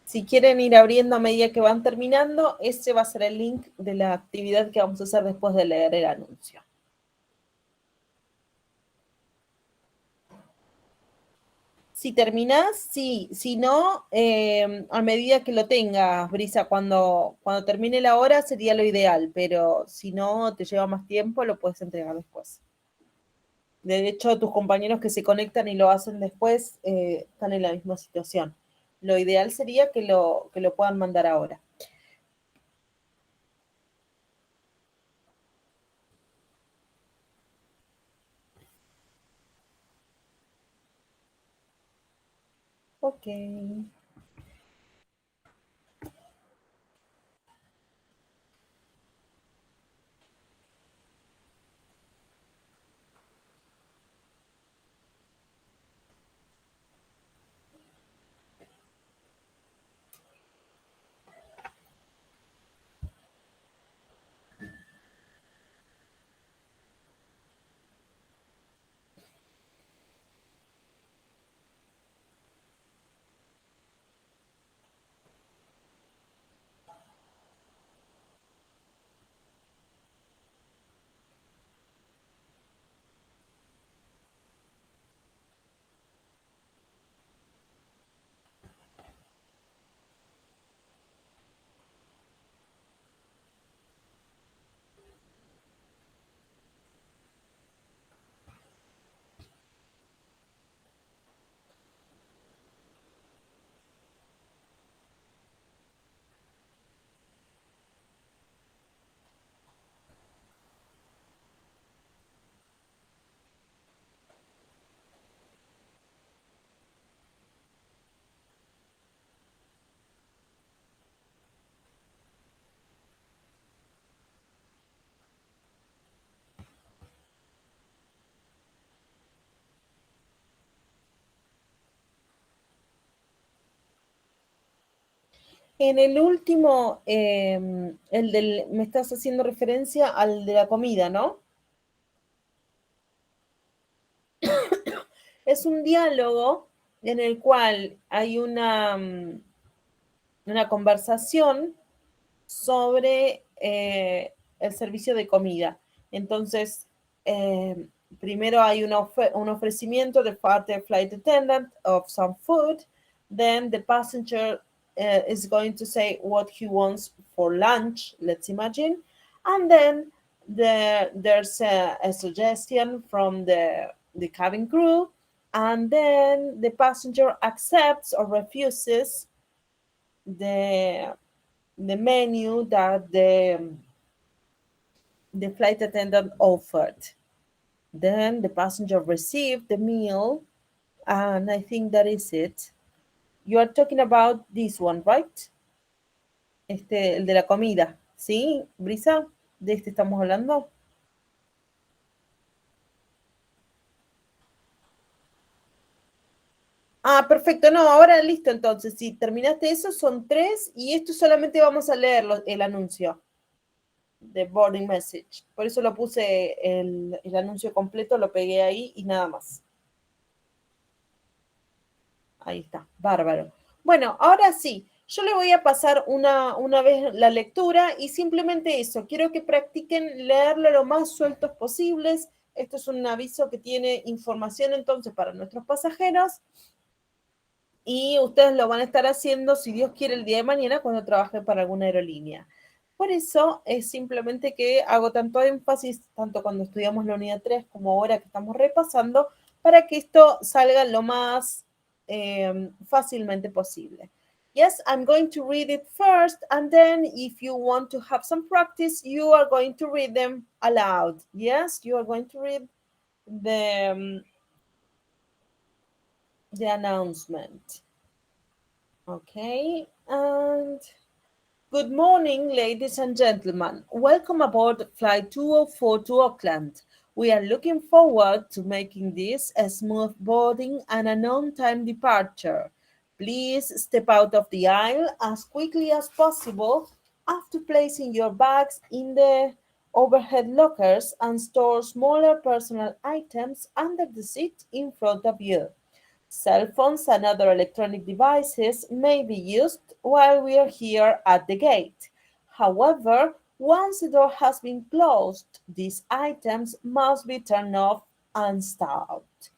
Si quieren ir abriendo a medida que van terminando, ese va a ser el link de la actividad que vamos a hacer después de leer el anuncio. Si terminás, sí. Si no, a medida que lo tengas, Brisa, cuando termine la hora sería lo ideal, pero si no te lleva más tiempo, lo puedes entregar después. De hecho, tus compañeros que se conectan y lo hacen después están en la misma situación. Lo ideal sería que lo puedan mandar ahora. Ok. En el último, me estás haciendo referencia al de la comida, ¿no? Es un diálogo en el cual hay una conversación sobre el servicio de comida. Entonces, primero hay un ofrecimiento de parte del flight attendant of some food. Then the passenger is going to say what he wants for lunch, let's imagine. And then there's a suggestion from the cabin crew. And then the passenger accepts or refuses the menu that the flight attendant offered. Then the passenger received the meal, and I think that is it. You are talking about this one, right? El de la comida, ¿sí, Brisa? ¿De este estamos hablando? Ah, perfecto. No, ahora listo. Entonces, si terminaste eso, son 3 y esto solamente vamos a leer el anuncio de boarding message. Por eso lo puse el anuncio completo, lo pegué ahí y nada más. Ahí está, bárbaro. Bueno, ahora sí, yo le voy a pasar una vez la lectura y simplemente eso, quiero que practiquen leerlo lo más sueltos posibles. Esto es un aviso que tiene información entonces para nuestros pasajeros y ustedes lo van a estar haciendo, si Dios quiere, el día de mañana cuando trabajen para alguna aerolínea. Por eso es simplemente que hago tanto énfasis, tanto cuando estudiamos la unidad 3 como ahora que estamos repasando, para que esto salga lo más fácilmente posible. Yes, I'm going to read it first, and then if you want to have some practice, you are going to read them aloud. Yes, you are going to read the announcement. Okay, and good morning, ladies and gentlemen. Welcome aboard Flight 204 to Auckland. We are looking forward to making this a smooth boarding and an on-time departure. Please step out of the aisle as quickly as possible after placing your bags in the overhead lockers and store smaller personal items under the seat in front of you. Cell phones and other electronic devices may be used while we are here at the gate. However, once the door has been closed, these items must be turned off and stopped.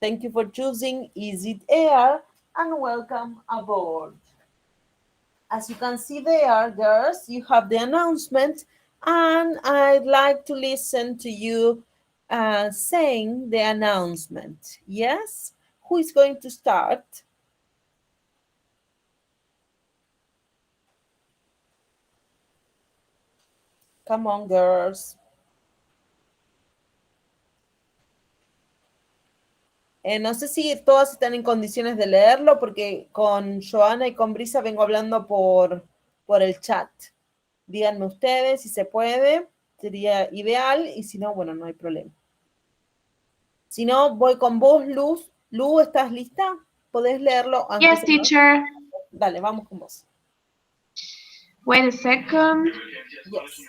Thank you for choosing Easy Air and welcome aboard. As you can see there, girls, you have the announcement, and I'd like to listen to you saying the announcement. Yes? Who is going to start? Come on, girls. No sé si todas están en condiciones de leerlo, porque con Joana y con Brisa vengo hablando por el chat. Díganme ustedes si se puede, sería ideal, y si no, bueno, no hay problema. Si no, voy con vos, Luz. Lu, ¿estás lista? ¿Podés leerlo? Yes, teacher. Dale, vamos con vos. Wait a second. Yes.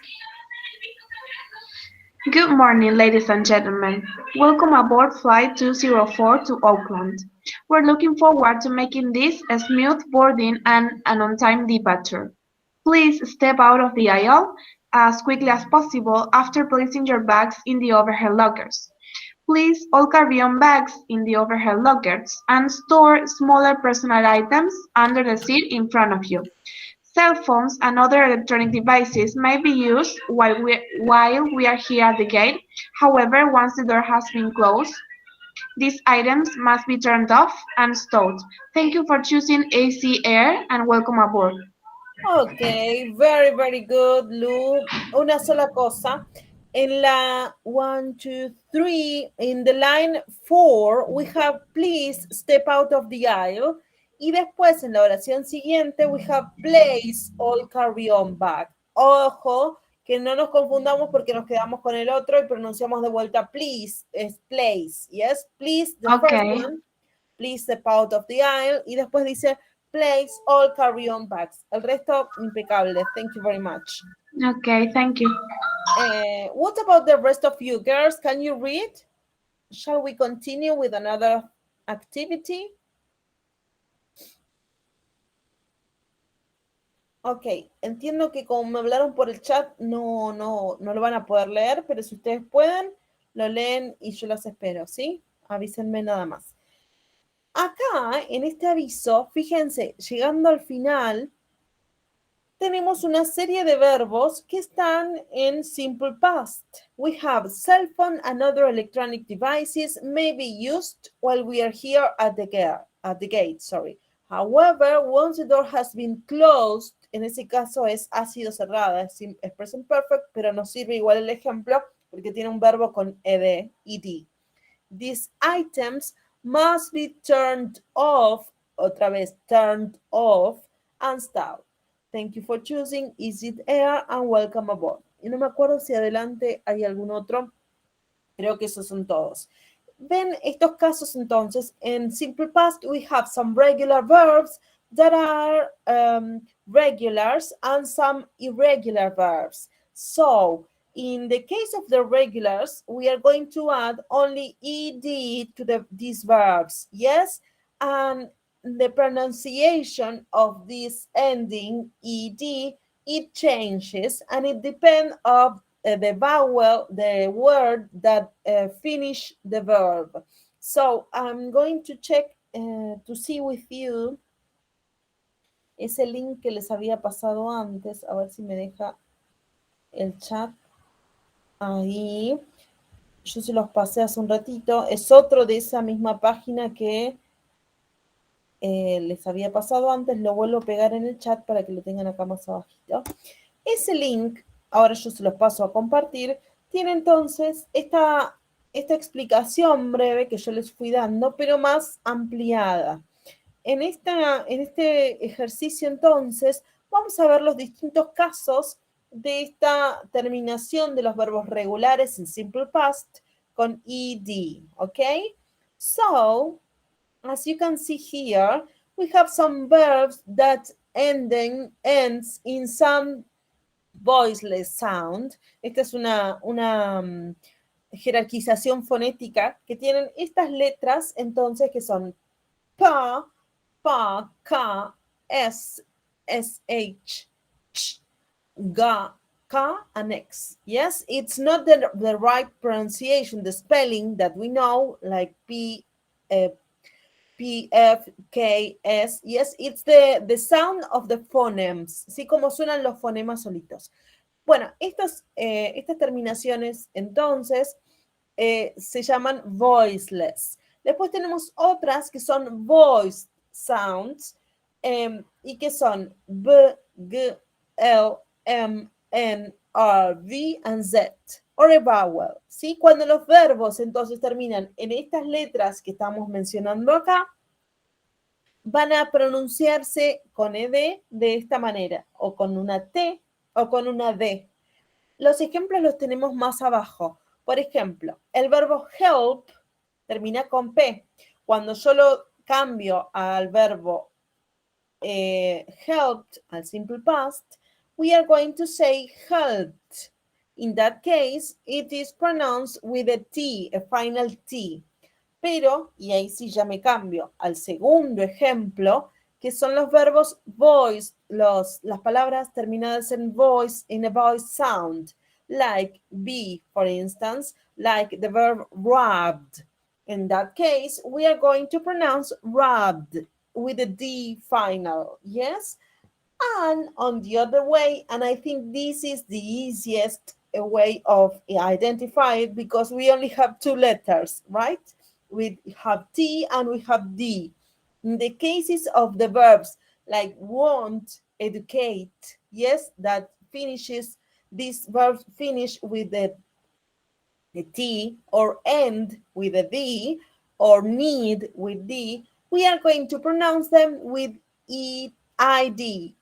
Good morning, ladies and gentlemen. Welcome aboard Flight 204 to Auckland. We're looking forward to making this a smooth boarding and an on-time departure. Please step out of the aisle as quickly as possible after placing your bags in the overhead lockers. Please all carry-on bags in the overhead lockers and store smaller personal items under the seat in front of you. Cell phones and other electronic devices may be used while we are here at the gate. However, once the door has been closed, these items must be turned off and stored. Thank you for choosing AC Air and welcome aboard. Okay, very, very good, Lu. Una sola cosa. En la 1, 2, 3, in the line 4, we have please step out of the aisle. Y después en la oración siguiente, we have place all carry-on bag. Ojo, que no nos confundamos porque nos quedamos con el otro y pronunciamos de vuelta please, es place. Yes, please, the first one. Please step out of the aisle. Y después dice place all carry-on bags. El resto, impecable. Thank you very much. Okay, thank you. What about the rest of you girls? Can you read? Shall we continue with another activity? Ok, entiendo que como me hablaron por el chat, no lo van a poder leer, pero si ustedes pueden, lo leen y yo los espero, ¿sí? Avísenme nada más. Acá, en este aviso, fíjense, llegando al final, tenemos una serie de verbos que están en simple past. We have cell phone and other electronic devices may be used while we are here at the gate. However, once the door has been closed, en ese caso ha sido cerrada, es present perfect, pero nos sirve igual el ejemplo porque tiene un verbo con ed. These items must be turned off, otra vez, turned off and stopped. Thank you for choosing Easy Air and welcome aboard. Y no me acuerdo si adelante hay algún otro. Creo que esos son todos. Ven estos casos entonces, in simple past we have some regular verbs that are regulars and some irregular verbs. So in the case of the regulars, we are going to add only ed to these verbs, yes? And the pronunciation of this ending ed, it changes and it depends of the vowel, the word that finish the verb. So I'm going to check to see with you ese link que les había pasado antes, a ver si me deja el chat ahí. Yo se los pasé hace un ratito. Es otro de esa misma página que les había pasado antes. Lo vuelvo a pegar en el chat para que lo tengan acá más abajito. Ese link, ahora yo se los paso a compartir, tiene entonces esta explicación breve que yo les fui dando, pero más ampliada. En este ejercicio entonces vamos a ver los distintos casos de esta terminación de los verbos regulares en simple past con ed, ¿ok? So, as you can see here, we have some verbs that ends in some voiceless sound. Esta es una jerarquización fonética que tienen estas letras entonces que son pa, pa, ka, s, sh, ch, ga, ka, and x. Yes, it's not the right pronunciation, the spelling that we know, like P, F, K, S. Yes, it's the sound of the phonemes, ¿sí? Como suenan los fonemas solitos. Bueno, estas terminaciones entonces se llaman voiceless. Después tenemos otras que son voiced sounds y que son B, G, L, M, N, R, V, and Z, or a vowel, ¿sí? Cuando los verbos entonces terminan en estas letras que estamos mencionando acá, van a pronunciarse con ed de esta manera, o con una T o con una D. Los ejemplos los tenemos más abajo. Por ejemplo, el verbo help termina con P. Cuando yo lo cambio al verbo helped, al simple past, we are going to say helped. In that case, it is pronounced with a T, a final T. Pero, y ahí sí ya me cambio al segundo ejemplo, que son los verbos voice, las palabras terminadas en voice, in a voice sound, like be, for instance, like the verb robbed. In that case, we are going to pronounce robbed with a D final, yes? And on the other way, and I think this is the easiest way of identify it because we only have two letters, right? We have T and we have D. In the cases of the verbs like want, educate, yes, that finishes, these verbs finish with the T, or end with a D, or need with D, we are going to pronounce them with EID,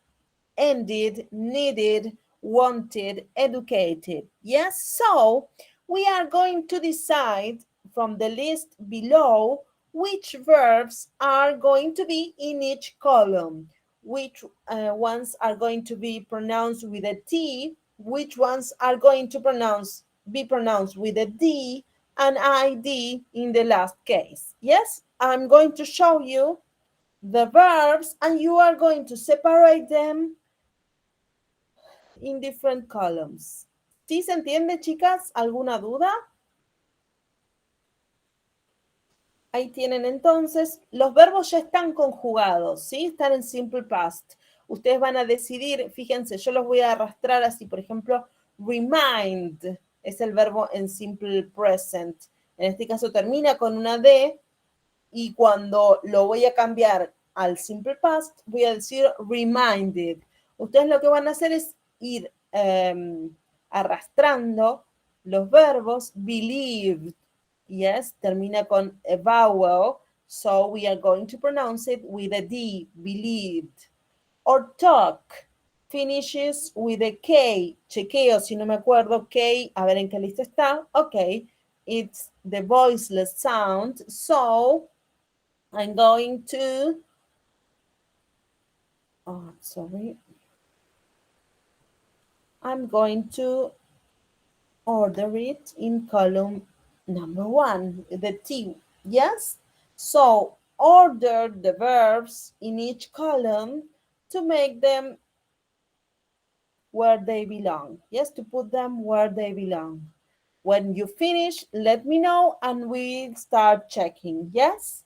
ended, needed, wanted, educated. Yes, so we are going to decide from the list below which verbs are going to be in each column, which ones are going to be pronounced with a T, which ones are going to be pronounced with a D, and ID in the last case. Yes, I'm going to show you the verbs and you are going to separate them in different columns. ¿Sí se entiende, chicas? ¿Alguna duda? Ahí tienen entonces, los verbos ya están conjugados, ¿sí? Están en simple past. Ustedes van a decidir, fíjense, yo los voy a arrastrar así, por ejemplo, remind es el verbo en simple present. En este caso termina con una D y cuando lo voy a cambiar al simple past, voy a decir reminded. Ustedes lo que van a hacer es ir arrastrando los verbos. Believed, yes, termina con a vowel, so we are going to pronounce it with a D, believed. Or talk, finishes with a K. Chequeo, si no me acuerdo, K, a ver en qué lista está. Ok, it's the voiceless sound. So I'm going to, oh, sorry, I'm going to order it in column number one, the T. Yes? So order the verbs in each column to make them where they belong. Yes, to put them where they belong. When you finish, let me know and we'll start checking. Yes?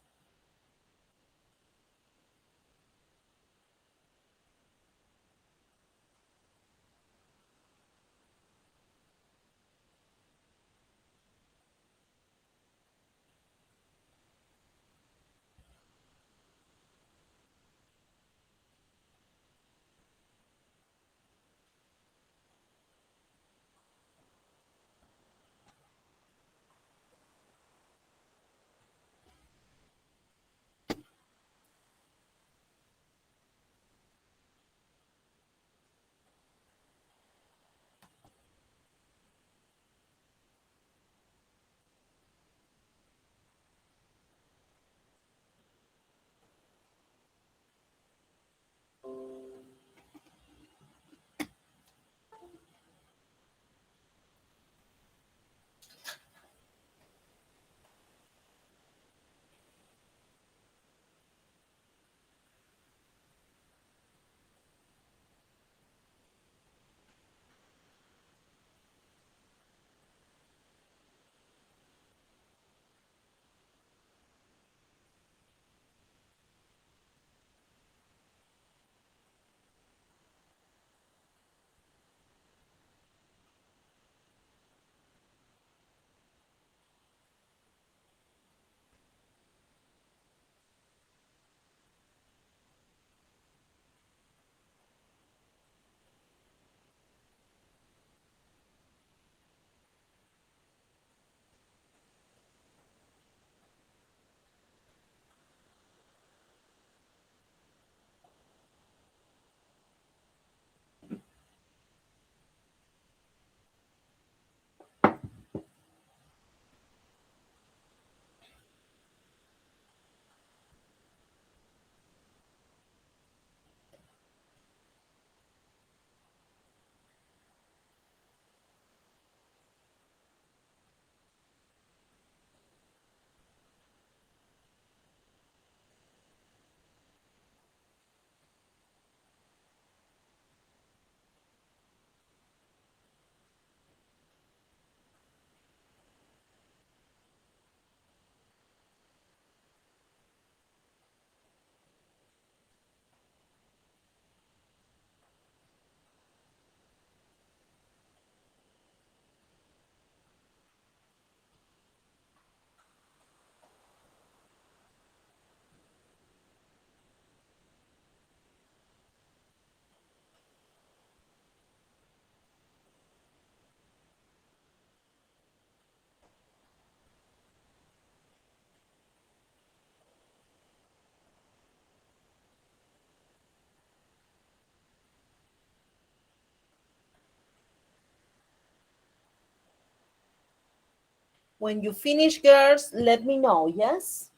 When you finish, girls, let me know. Yes?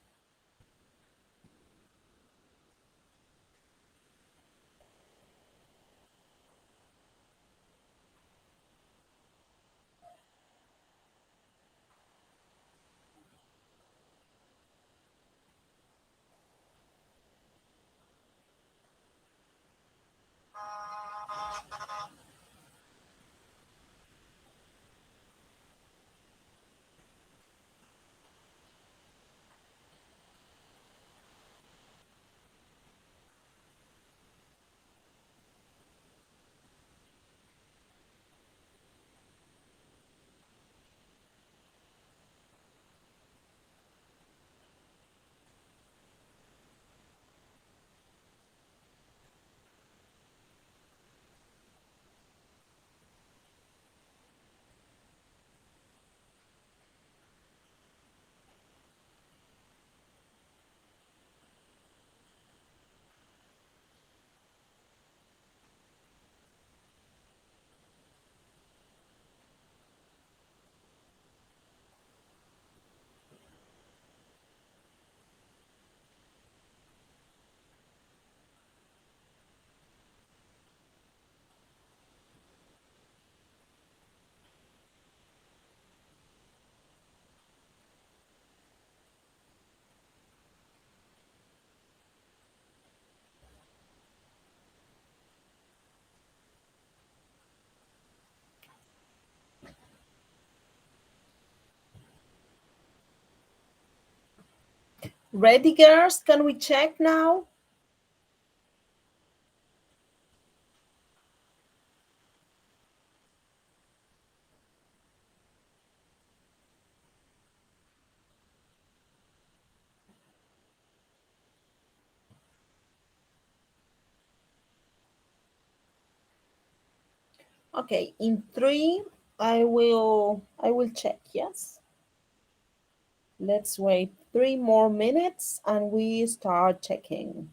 Ready, girls? Can we check now? Okay, in three, I will check, yes? Let's wait 3 more minutes and we start checking.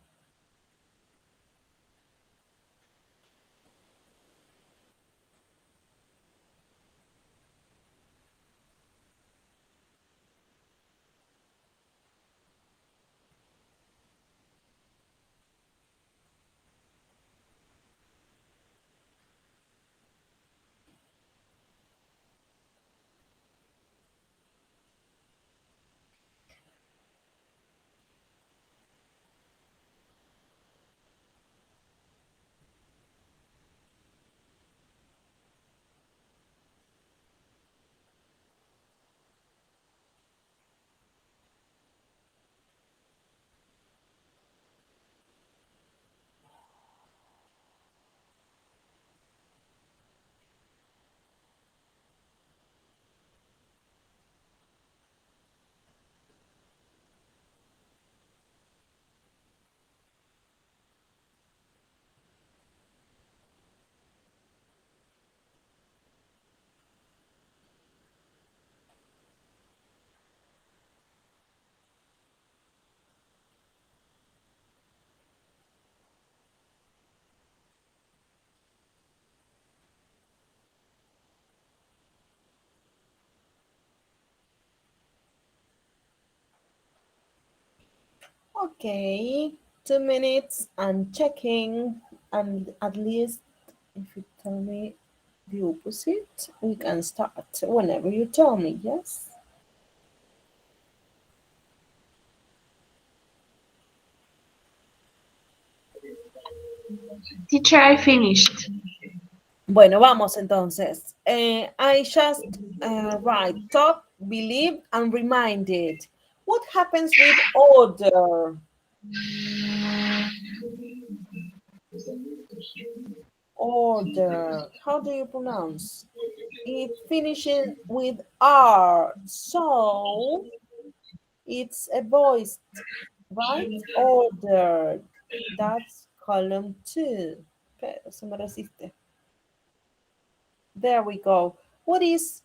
Okay, 2 minutes and checking, and at least if you tell me the opposite, we can start whenever you tell me, yes? Teacher, I finished. Bueno, vamos entonces. I just write, talk, believe, and reminded. What happens with order? Order. How do you pronounce? It finishes with R, so it's a voice, right? Ordered. That's column 2. Pero se me resiste. There we go. What is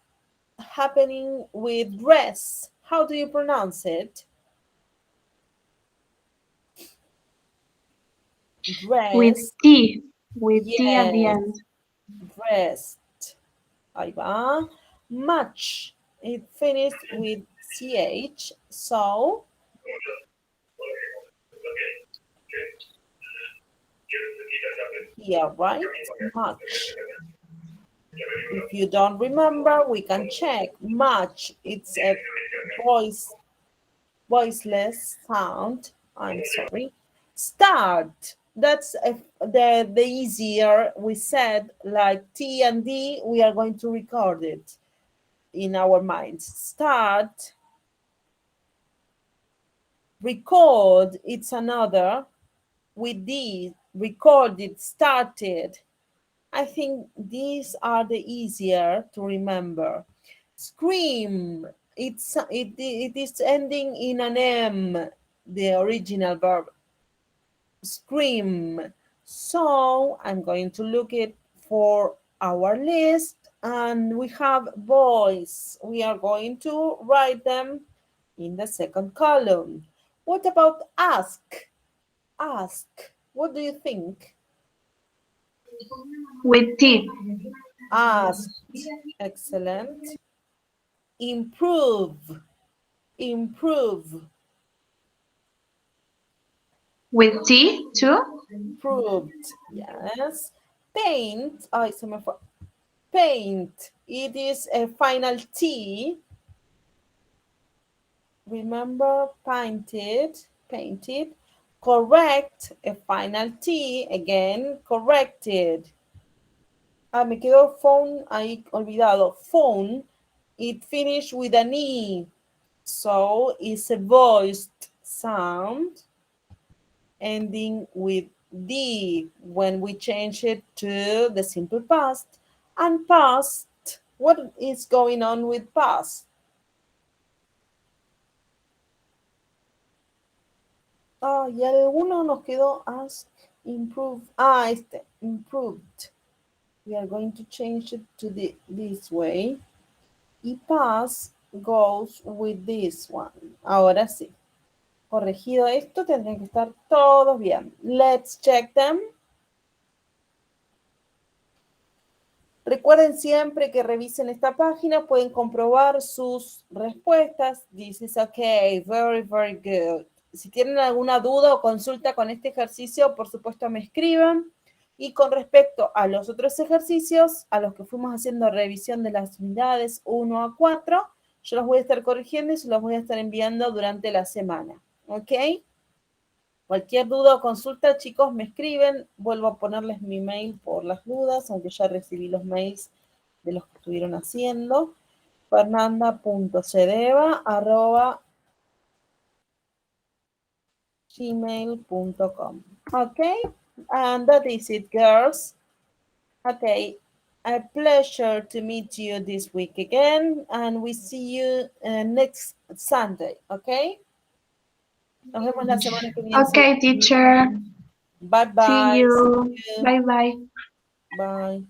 happening with dress? How do you pronounce it? With Dress. T. With T at the Yes, end. dressed. Ahí va. Much. It finished with CH. So, here, right? Much. If you don't remember, we can check. Much. It's a voiceless sound. I'm sorry. Start. That's the easier we said, like T and D, we are going to record it in our minds. Start, record, it's another. With D, recorded, started. I think these are the easier to remember. Scream, it is ending in an M, the original verb. Scream. So I'm going to look it for our list, and we have voice. We are going to write them in the second column. What about ask? Ask. What do you think? With T. Asked. Excellent. Improve. Improve. With T too. Improved. Yes. Paint. Oh, se me fue. Paint. It is a final T. Remember, painted. Painted. Correct. A final T. Again, corrected. Ah, me quedó phone ahí olvidado. Phone. It finished with an E. So it's a voiced sound ending with D when we change it to the simple past. And past, what is going on with past? Ah, y alguno nos quedó ask, improve. Ah, improved. We are going to change it to this way. Y pass goes with this one. Ahora sí. Corregido esto, tendrían que estar todos bien. Let's check them. Recuerden siempre que revisen esta página, pueden comprobar sus respuestas. This is okay, very, very good. Si tienen alguna duda o consulta con este ejercicio, por supuesto me escriban. Y con respecto a los otros ejercicios, a los que fuimos haciendo revisión de las unidades 1 a 4, yo los voy a estar corrigiendo y se los voy a estar enviando durante la semana. ¿Ok? Cualquier duda o consulta, chicos, me escriben. Vuelvo a ponerles mi mail por las dudas, aunque ya recibí los mails de los que estuvieron haciendo. fernanda.cedeva@gmail.com. Okay? And that is it, girls. Okay. A pleasure to meet you this week again, and we see you next Sunday, okay? Nos vemos la semana que viene. Okay, teacher. Bye See bye. you. See you. Bye bye. Bye.